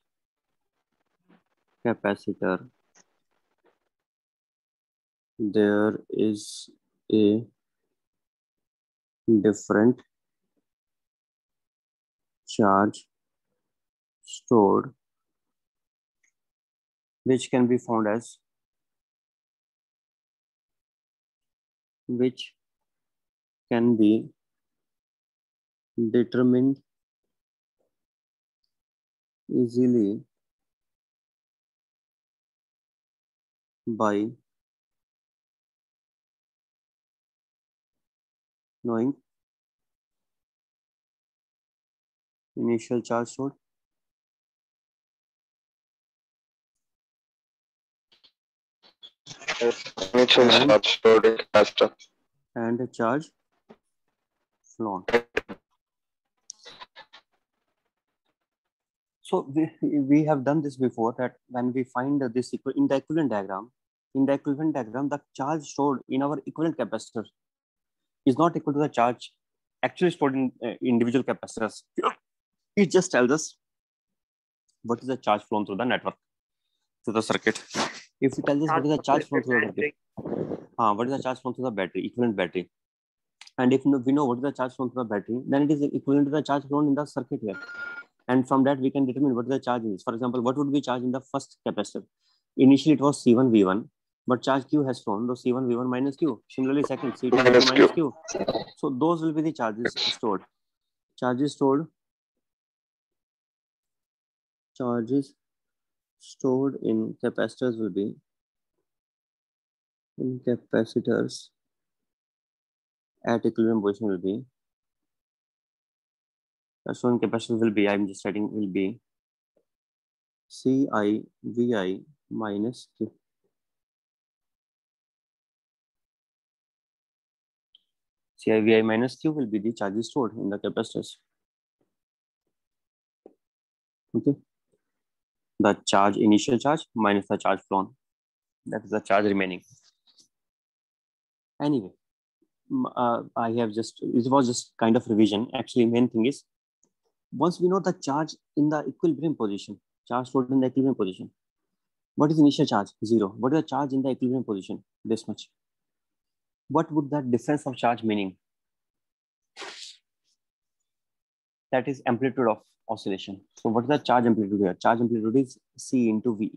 capacitor, there is a different charge stored, which can be found as determined easily by knowing initial charge stored Yes. Initial charge stored in capacitor. and a charge flown. So we have done this before, that when we find this in the equivalent diagram, the charge stored in our equivalent capacitor is not equal to the charge actually stored in individual capacitors. It just tells us what is the charge flown through the network, through the circuit. If it tells us what is the charge flown through the circuit, what is the charge flown through the battery, equivalent battery, and if we know what is the charge flown through the battery, then it is equivalent to the charge flown in the circuit here. And from that, we can determine what the charge is. For example, what would be charge in the first capacitor? Initially, it was C1 V1, but charge Q has flown, so C1 V1 minus Q. Similarly, second C2 V2 minus Q. So those will be the charges stored. Charges stored in capacitors will be in capacitors at equilibrium position will be. So in capacitor will be, I'm just writing, will be CI VI minus Q. CI VI minus Q will be the charges stored in the capacitors. Okay. The charge, initial charge minus the charge flown. That is the charge remaining. Anyway, I have just, it was just kind of revision. Actually, main thing is, once we know the charge in the equilibrium position, charge stored in the equilibrium position, what is initial charge? 0. What is the charge in the equilibrium position? This much. what would the difference of charge meaning? That is amplitude of oscillation. So what is the charge amplitude here? Charge amplitude is C into V.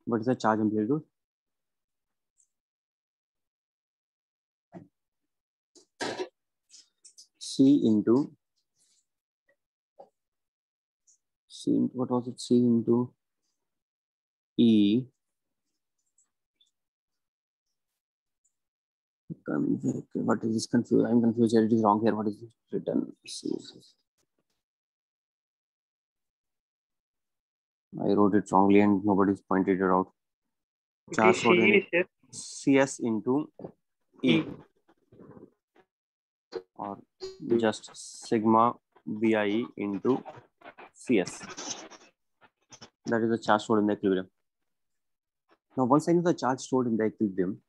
What is the charge amplitude? C into what was it? C into E. What is this confused? I'm confused here. It is wrong here. What is it written? I wrote it wrongly and nobody's pointed it out. Charge stored in CS into E, or just sigma VIE into CS. That is the charge stored in the equilibrium. Now, once I know the charge stored in the equilibrium,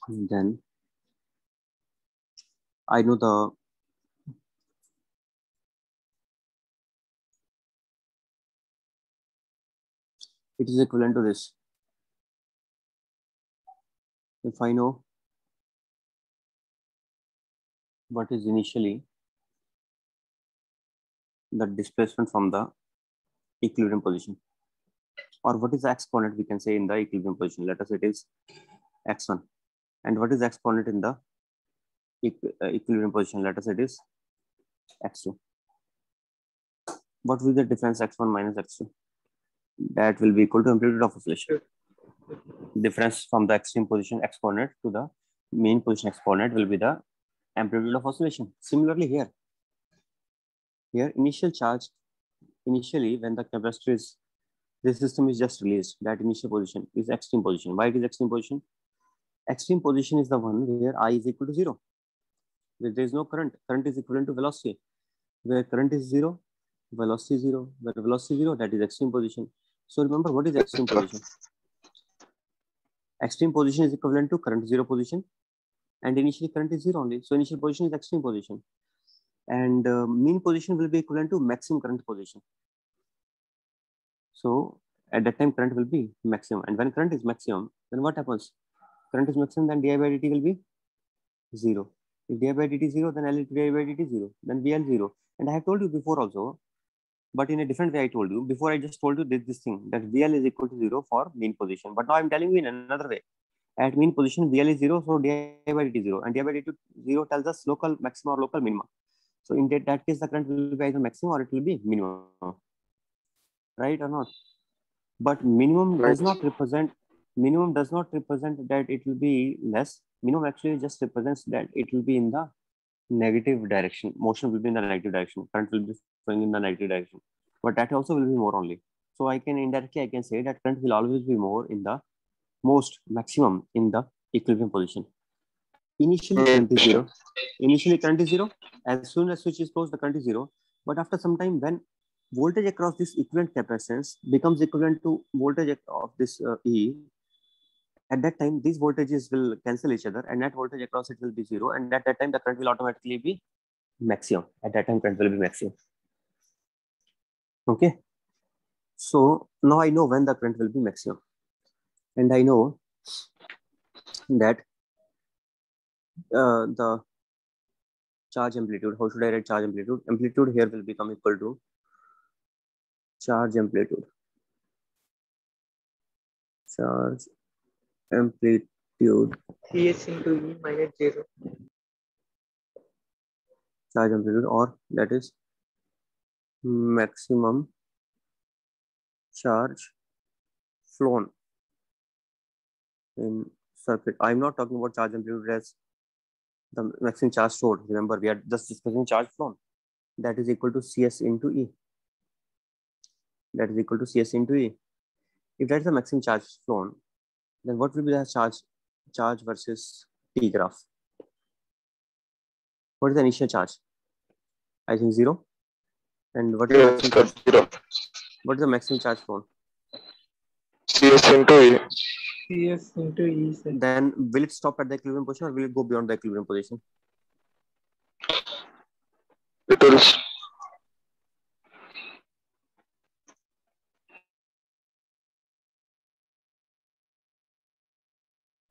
then I know it is equivalent to this. If I know what is initially the displacement from the equilibrium position, or what is the exponent we can say in the equilibrium position. Let us say it is x1, and what is the exponent in the equilibrium position? Let us say it is x2. What will be the difference x1 minus x2? That will be equal to amplitude of oscillation. Difference from the extreme position exponent to the mean position exponent will be the amplitude of oscillation. Similarly here initial charge, initially when the capacitor is, this system is just released, that initial position is extreme position. Why it is extreme position? Extreme position is the one where I is equal to 0. Where there is no current. Current is equivalent to velocity. Where current is 0, velocity is 0. Where velocity is 0, that is extreme position. So remember, what is extreme position? Extreme position is equivalent to current 0 position, and initially current is 0 only. So initial position is extreme position, and mean position will be equivalent to maximum current position. So at that time current will be maximum, and when current is maximum, then what happens? Current is maximum, then di by dt will be 0. If di by dt is 0, then L into di by dt is 0. Then VL 0. And I have told you before also, but in a different way I told you. Before I just told you this thing, that VL is equal to 0 for mean position. But now I'm telling you in another way. At mean position, VL is 0, so di by dt is 0. And di by dt 0 tells us local maximum or local minimum. So in that case, the current will be either maximum or it will be minimum. Right or not? But minimum does not represent that it will be less. Minimum actually just represents that it will be in the negative direction. Motion will be in the negative direction. Current will be flowing in the negative direction. But that also will be more only. So I can indirectly, I can say that current will always be more in the maximum in the equilibrium position. Initially current is 0. Initially current is 0. As soon as switch is closed, the current is 0. But after some time, when voltage across this equivalent capacitance becomes equivalent to voltage of this E, at that time these voltages will cancel each other, and net voltage across it will be 0. And at that time the current will automatically be maximum. At that time current will be maximum. Okay. So now I know when the current will be maximum, and I know that the charge amplitude. How should I write charge amplitude? Amplitude here will become equal to charge amplitude. Charge amplitude. CS into E minus 0. Charge amplitude, or that is maximum charge flown in circuit. I'm not talking about charge amplitude as the maximum charge stored. Remember, we are just discussing charge flown. That is equal to CS into E. That is equal to CS into E. If that is the maximum charge flown, then what will be the charge versus T graph? What is the initial charge? I think 0. And what is the maximum charge? 0. What is the maximum charge flown? CS into E. CS into E. Sir. Then will it stop at the equilibrium position, or will it go beyond the equilibrium position? tools.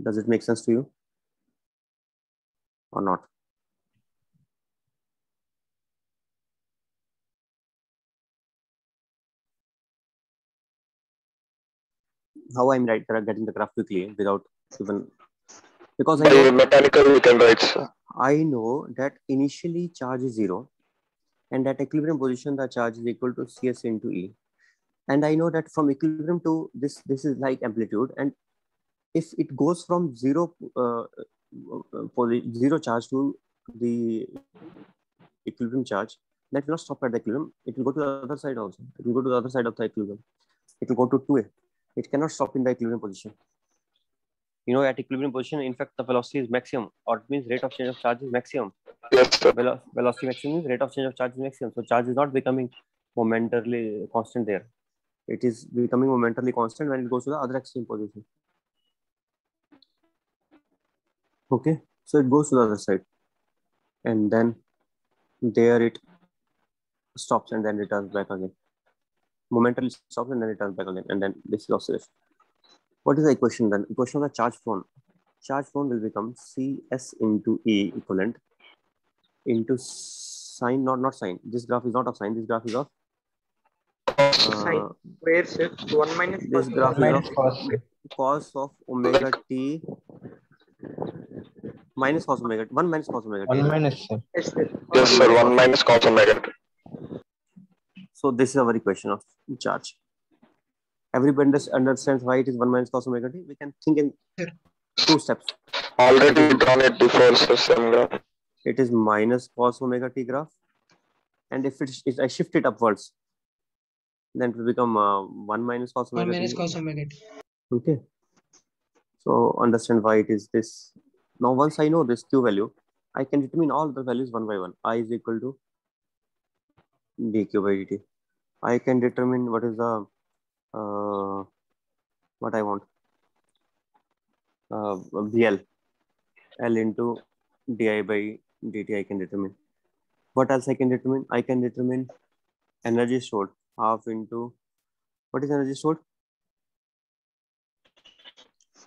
Does it make sense to you or not? How I'm getting the graph quickly without even, because I By know, mechanical we can write, sir. I know that initially charge is 0, and at equilibrium position the charge is equal to CS into E. And I know that from equilibrium to this is like amplitude, and if it goes from zero charge to the equilibrium charge, that will not stop at the equilibrium. It will go to the other side also. It will go to the other side of the equilibrium. It will go to 2A. It cannot stop in the equilibrium position. You know, at equilibrium position, in fact, the velocity is maximum, or it means rate of change of charge is maximum. Yes, sir. Velocity maximum means rate of change of charge is maximum. So charge is not becoming momentarily constant there. It is becoming momentarily constant when it goes to the other extreme position. Okay, so it goes to the other side, and then there it stops and then returns back again. Momentarily stops and then returns back again, and then this is oscillation. What is the equation then? Equation of the charge flown. Charge flown will become CS into E equivalent into sine, not sine. This graph is not of sine. This graph is of Sine. Where, sir? 1 minus this cos graph omega. is of cos of omega t minus cos omega, 1 minus cos omega t. 1 minus, sir. Yes, sir. Yes, sir. 1 minus cos omega t. So this is our equation of charge. Everybody understands why it is 1 minus cos omega t. We can think in 2 steps. Already drawn it before, sir. Same graph. It is minus cos omega t graph, and if I shift it upwards, then it will become 1 minus cos omega 1 minus t. cos omega t. Okay, so understand why it is this. Now once I know this q value, I can determine all the values one by one. I is equal to dq by dt. I can determine what is the what I want, VL, L into di by dt I can determine. What else I can determine? I can determine energy stored, half into, what is energy stored?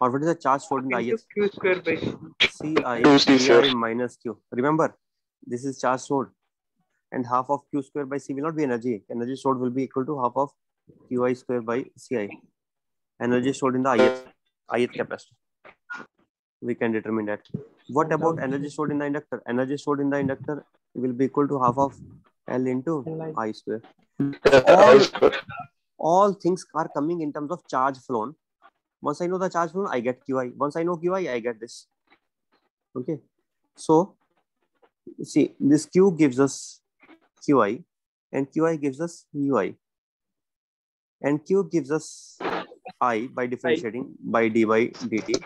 Or what is the charge stored in the Into IS? q square by CI 2C, sir. CI minus Q. Remember, this is charge stored, and half of Q square by C will not be energy. Energy stored will be equal to half of QI square by CI. Energy stored in the ith capacitor. We can determine that. What about energy stored in the inductor? Energy stored in the inductor will be equal to half of L into I square. All things are coming in terms of charge flown. Once I know the charge flown, I get QI. Once I know QI, I get this. Okay. So, see, this Q gives us QI, and QI gives us UI. And Q gives us I by differentiating by d by dt.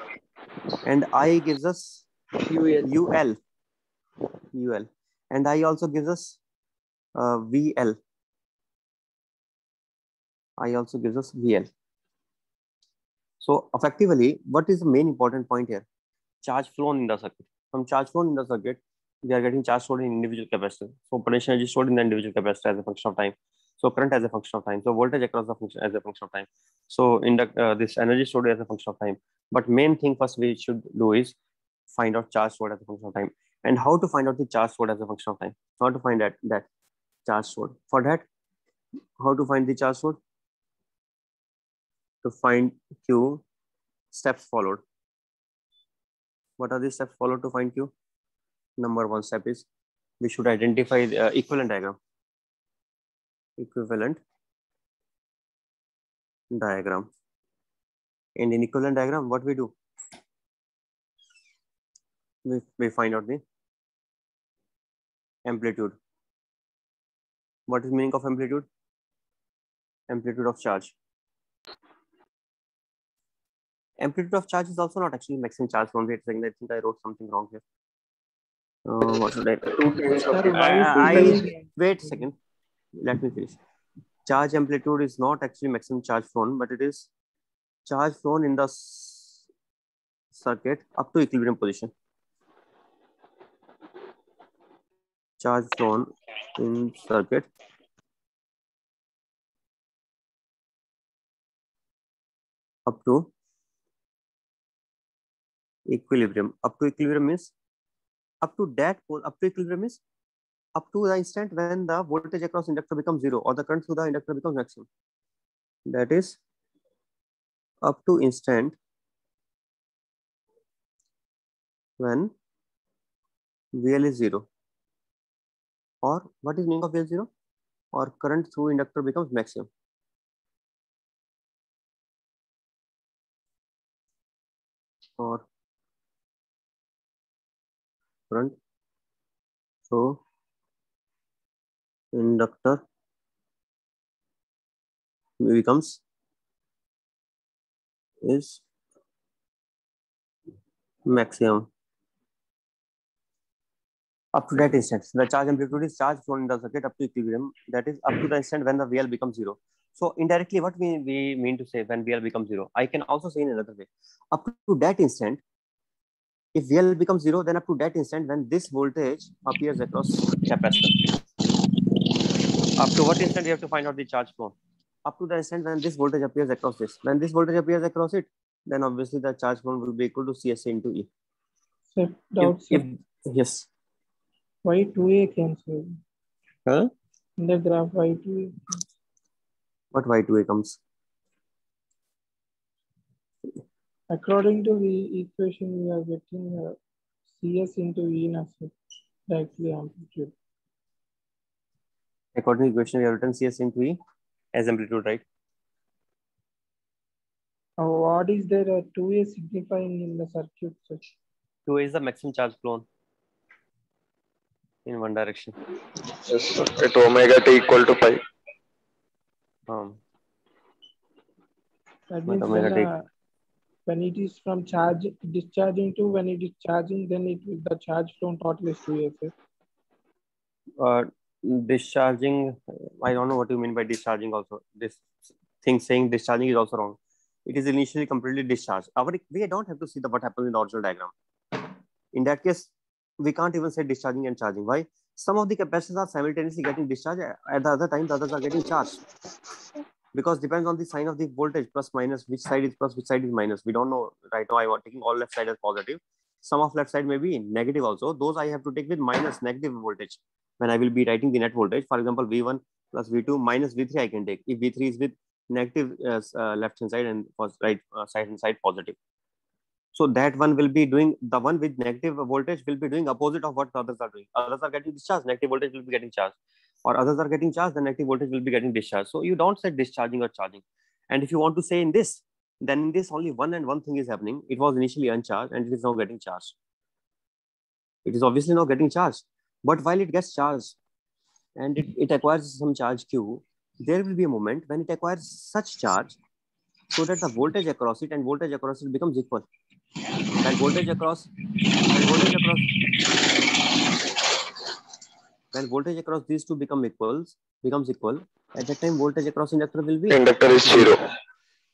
And I gives us UL. And I also gives us VL. I also gives us VL. So effectively, what is the main important point here? Charge flown in the circuit. From charge flown in the circuit, we are getting charge stored in individual capacitor. So potential energy stored in the individual capacitor as a function of time. So current as a function of time. So voltage across the function as a function of time. So this energy stored as a function of time. But main thing first we should do is find out charge stored as a function of time. And how to find out the charge stored as a function of time? How to find that charge stored? For that, how to find the charge stored? To find Q, steps followed. What are the steps followed to find Q? Number one step is we should identify the equivalent diagram. Equivalent diagram. And in equivalent diagram, what we do? We find out the amplitude. What is meaning of amplitude? Amplitude of charge. Amplitude of charge is also not actually maximum charge flown. Wait a second, I think I wrote something wrong here. What should I? Wait a second. Let me finish. Charge amplitude is not actually maximum charge flown, but it is charge flown in the circuit up to equilibrium position. Charge flown in circuit up to equilibrium. Up to equilibrium means up to equilibrium means up to the instant when the voltage across inductor becomes zero or the current through the inductor becomes maximum. That is up to instant when VL is zero. Or what is meaning of VL zero? Or current through inductor becomes maximum. Or current through inductor becomes is maximum. Up to that instant, the charge amplitude is charge flown in the circuit up to equilibrium. That is up to the instant when the VL becomes zero. So indirectly, what we mean to say when VL becomes zero, I can also say in another way. Up to that instant, if VL becomes zero, then up to that instant when this voltage appears across capacitor. Up to what instant you have to find out the charge flow? Up to the instant when this voltage appears across this. When this voltage appears across it, then obviously the charge flow will be equal to CSA into E. Sir, doubt, sir. Yes. Why 2A cancel? Huh? In the graph, why 2A? What Y2A comes? According to the equation, we are getting CS into E na, sir. Directly amplitude. According to the equation, we have written CS into E as amplitude, right? What is there 2A signifying in the circuit, sir? 2A is the maximum charge flown in one direction. Yes, at omega t equal to pi. That means Omega when it is from charge discharging to when it is charging, then the charge flown total is 2A, sir. Discharging, I don't know what you mean by discharging also. This thing saying discharging is also wrong. It is initially completely discharged. We don't have to see what happens in the original diagram. In that case, we can't even say discharging and charging. Why? Some of the capacitors are simultaneously getting discharged. At the other time, the others are getting charged. Because depends on the sign of the voltage, plus minus, which side is plus, which side is minus. We don't know right now. I was taking all left side as positive. Some of left side may be negative also. Those I have to take with minus negative voltage. When I will be writing the net voltage, for example, V1 plus V2 minus V3 I can take. If V3 is with negative left hand side and right side and side positive. So that one will be doing, the one with negative voltage will be doing opposite of what the others are doing. Others are getting discharged, negative voltage will be getting charged. Or others are getting charged, the negative voltage will be getting discharged. So you don't say discharging or charging. And if you want to say in this, then in this only one thing is happening. It was initially uncharged and it is now getting charged. It is obviously now getting charged. But while it gets charged and it acquires some charge Q, there will be a moment when it acquires such charge so that the voltage across it and voltage across it becomes equal. When voltage across these two becomes equal, at that time voltage across inductor will be Inductor is zero.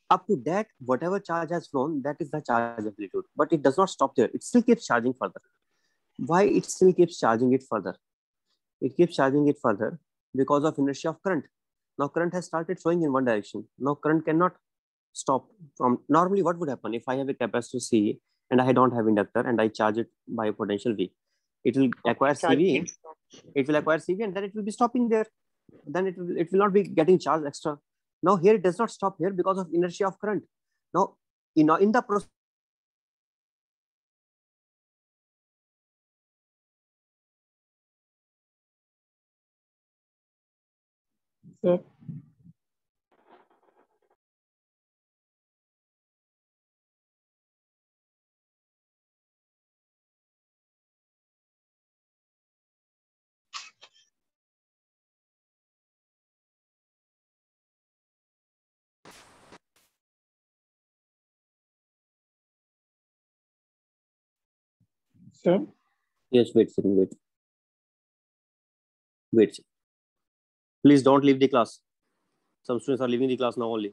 Up to that, whatever charge has flown, that is the charge amplitude. But it does not stop there. It still keeps charging further. Why it still keeps charging it further? It keeps charging it further because of inertia of current. Now current has started flowing in one direction. Now current cannot stop from, normally what would happen if I have a capacitor C and I don't have inductor and I charge it by a potential V? It will acquire CV. It will acquire CV and then it will be stopping there. Then it will not be getting charged extra. Now here it does not stop here because of inertia of current. Now in the process, Sir. Sir. yes, wait a second, wait. Please don't leave the class. Some students are leaving the class now only.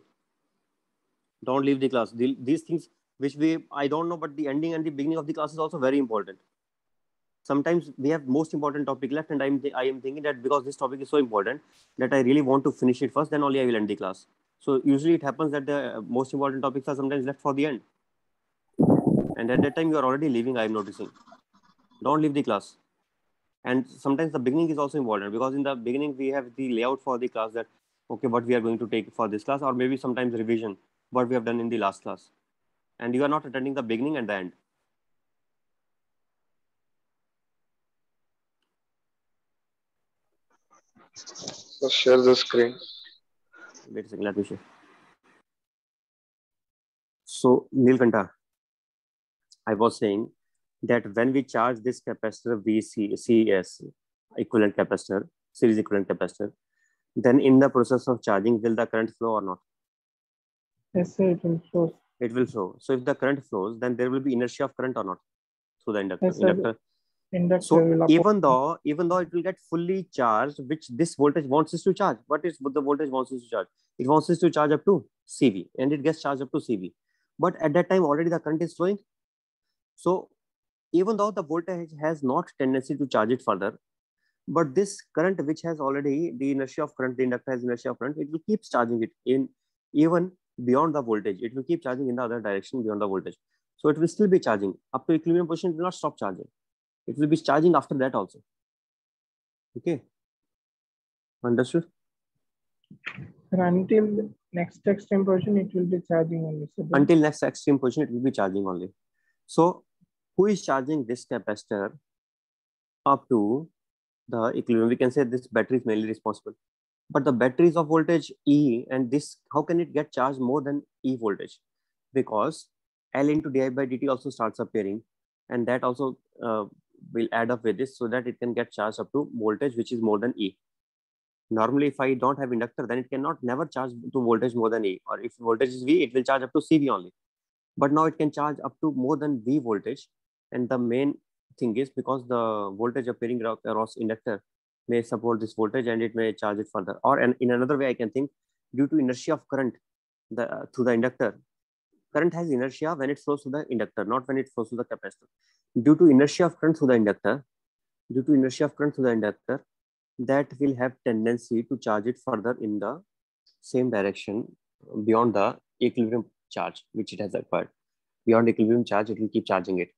Don't leave the class. These things which I don't know, but the ending and the beginning of the class is also very important. sometimes we have most important topic left, and I am thinking that because this topic is so important that I really want to finish it first, then only I will end the class. So usually it happens that the most important topics are sometimes left for the end, and at that time you are already leaving. I am noticing. Don't leave the class. And sometimes the beginning is also important, because in the beginning we have the layout for the class, that okay, what we are going to take for this class, or maybe sometimes revision what we have done in the last class, and you are not attending the beginning and the end. So share the screen. Wait a second, let me share. So Nilkanta, I was saying that when we charge this capacitor VCS equivalent capacitor, series equivalent capacitor, then in the process of charging, will the current flow or not? Yes, sir, it will flow. It will flow. So if the current flows, then there will be inertia of current or not through the inductor. Yes, sir. Inductor So will even though it will get fully charged, which this voltage wants us to charge, what is what the voltage wants us to charge? It wants us to charge up to CV, and it gets charged up to CV. But at that time already the current is flowing. So even though the voltage has not tendency to charge it further, but this current which has already the inertia of current, the inductor has inertia of current, it will keep charging it in even beyond the voltage. It will keep charging in the other direction beyond the voltage. So it will still be charging up to equilibrium position. It will not stop charging. It will be charging after that also. Okay. Understood? until next extreme position, it will be charging only. So until next extreme position, it will be charging only. So who is charging this capacitor up to the equilibrium? We can say this battery is mainly responsible. But the battery is of voltage E, and this, how can it get charged more than E voltage? Because L into di by dt also starts appearing, and that also will add up with this, so that it can get charged up to voltage which is more than E. Normally, if I don't have inductor, then it cannot never charge to voltage more than E, or if voltage is V, it will charge up to CV only. But now it can charge up to more than V voltage, and the main thing is because the voltage appearing across inductor may support this voltage, and it may charge it further. Or in another way, I can think, due to inertia of current through the inductor, current has inertia when it flows through the inductor, not when it flows through the capacitor. Due to inertia of current through the inductor, that will have tendency to charge it further in the same direction beyond the equilibrium charge which it has acquired. Beyond equilibrium charge, it will keep charging it.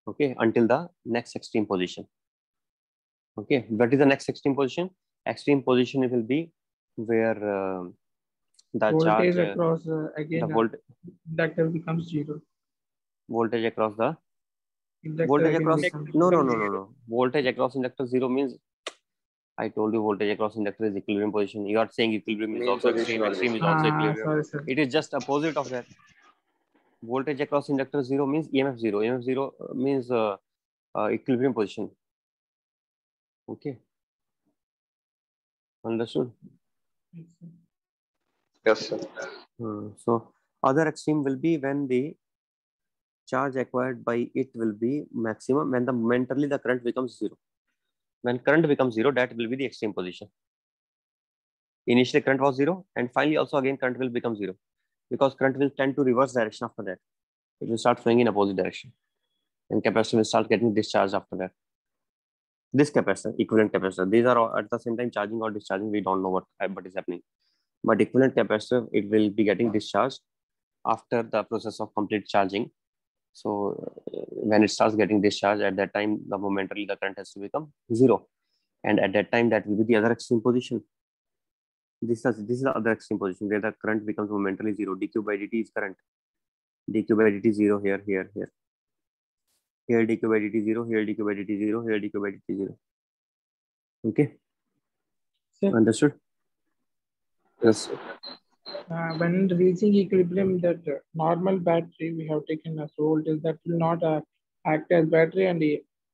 Okay, until the next extreme position. Okay, what is the next extreme position? Extreme position, it will be where the voltage charge across again inductor becomes zero. Voltage across the Inductor voltage again across becomes no. Voltage across inductor zero means, I told you voltage across inductor is equilibrium position. You are saying equilibrium is Mean also position extreme only. is also equilibrium. Sorry. It is just opposite of that. Voltage across inductor zero means EMF zero. EMF zero means equilibrium position. Okay. Understood? Yes, sir. So other extreme will be when the charge acquired by it will be maximum, when momentarily the current becomes zero. When current becomes zero, that will be the extreme position. Initially current was zero, and finally also again current will become zero, because current will tend to reverse direction after that. It will start flowing in opposite direction, and capacitor will start getting discharged after that. This capacitor, equivalent capacitor, these are all at the same time charging or discharging. We don't know what is happening. But equivalent capacitor, it will be getting discharged after the process of complete charging. So when it starts getting discharged, at that time, the momentarily the current has to become zero. And at that time, that will be the other extreme position. This is the other extreme position where the current becomes momentarily zero. dq by dt is current. dq by dt 0 here. Here dq by dt 0, here dq by dt 0, here dq by dt 0. Okay. Sir, understood? Yes. When reaching equilibrium, that normal battery we have taken as voltage, that will not act as battery, and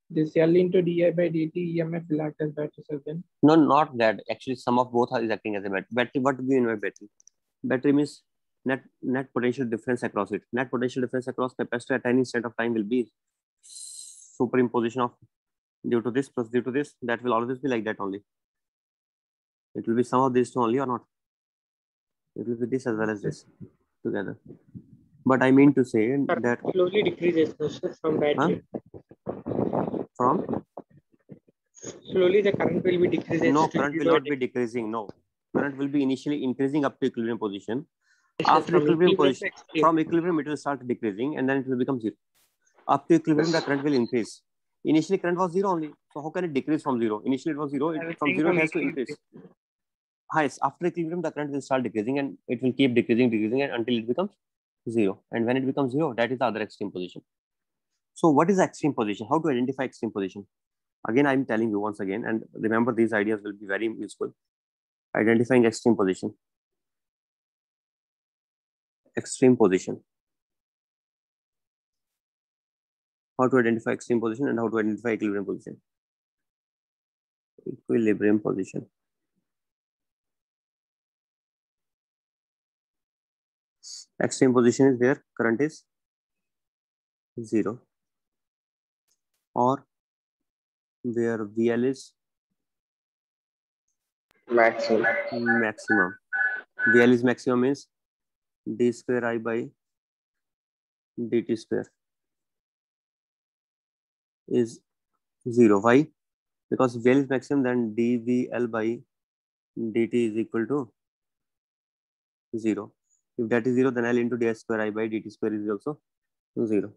this L into di by dt EMF will act as battery. So then, no, not that. Actually, some of both is acting as a battery. Battery, what do you mean by battery? Battery means net potential difference across it. Net potential difference across capacitor at any instant of time will be superimposition of due to this plus due to this. That will always be like that only. It will be some of these two only or not. It will be this as well as this together. But I mean to say that slowly decreases from battery. From? Slowly the current will be decreasing. No, current will not be decreasing. No, current will be initially increasing up to equilibrium position. After equilibrium position, from equilibrium it will start decreasing and then it will become zero. Up to equilibrium, the current will increase. Initially, current was zero only. So how can it decrease from zero? Initially, it was zero. From zero, it has to increase. Highest after equilibrium, the current will start decreasing and it will keep decreasing and until it becomes zero. And when it becomes zero, that is the other extreme position. So what is the extreme position? How to identify extreme position? Again, I'm telling you once again, and remember these ideas will be very useful. Identifying extreme position. Extreme position. How to identify extreme position and how to identify equilibrium position. Equilibrium position. Extreme position is where current is zero or where VL is Maximum. maximum. VL is maximum means d square I by dt square is zero. Why? Because VL is maximum, then dVL by dt is equal to zero. If that is zero, then L into d square I by dt square is also zero.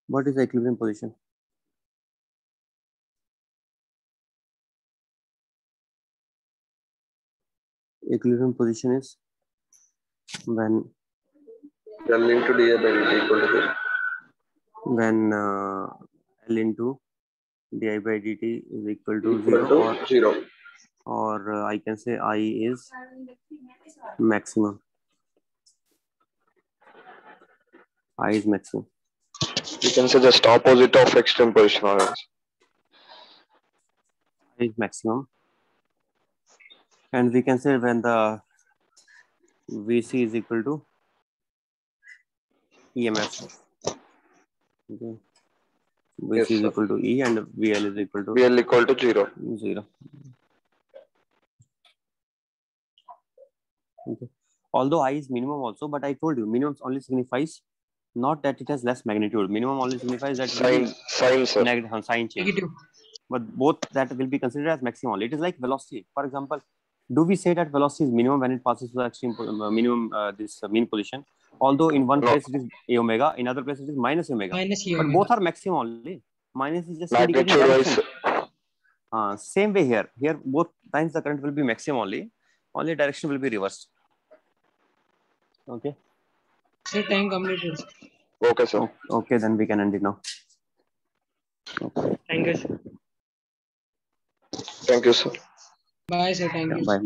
What is the equilibrium position? Equilibrium position is when L into dA by dt equal to 0. when L into di by dt is equal to Equal zero, to 0. or I can say I is maximum. I is maximum. You can say just opposite of extreme position. I is maximum. And we can say when the VC is equal to EMF. Okay. VC Yes, is sir. equal to E and VL is equal to VL equal to 0. 0. Okay. Although I is minimum also, but I told you minimum only signifies not that it has less magnitude. Minimum only signifies that Sign, sir. negative sign change. Negative. But both that will be considered as maximum. It is like velocity. For example, do we say that velocity is minimum when it passes to the extreme minimum mean position? Although in one place it is a omega, in other place it is minus omega. Minus E But omega. both are maximum only. Minus is just Magnitude indicating wise. direction. Same way here. Here both times the current will be maximum only. Only direction will be reversed. Okay. Sir, time completed. Okay, sir. Okay, then we can end it now. Okay. Thank you, sir. Thank you, sir. Bye, sir. Thank you. Bye.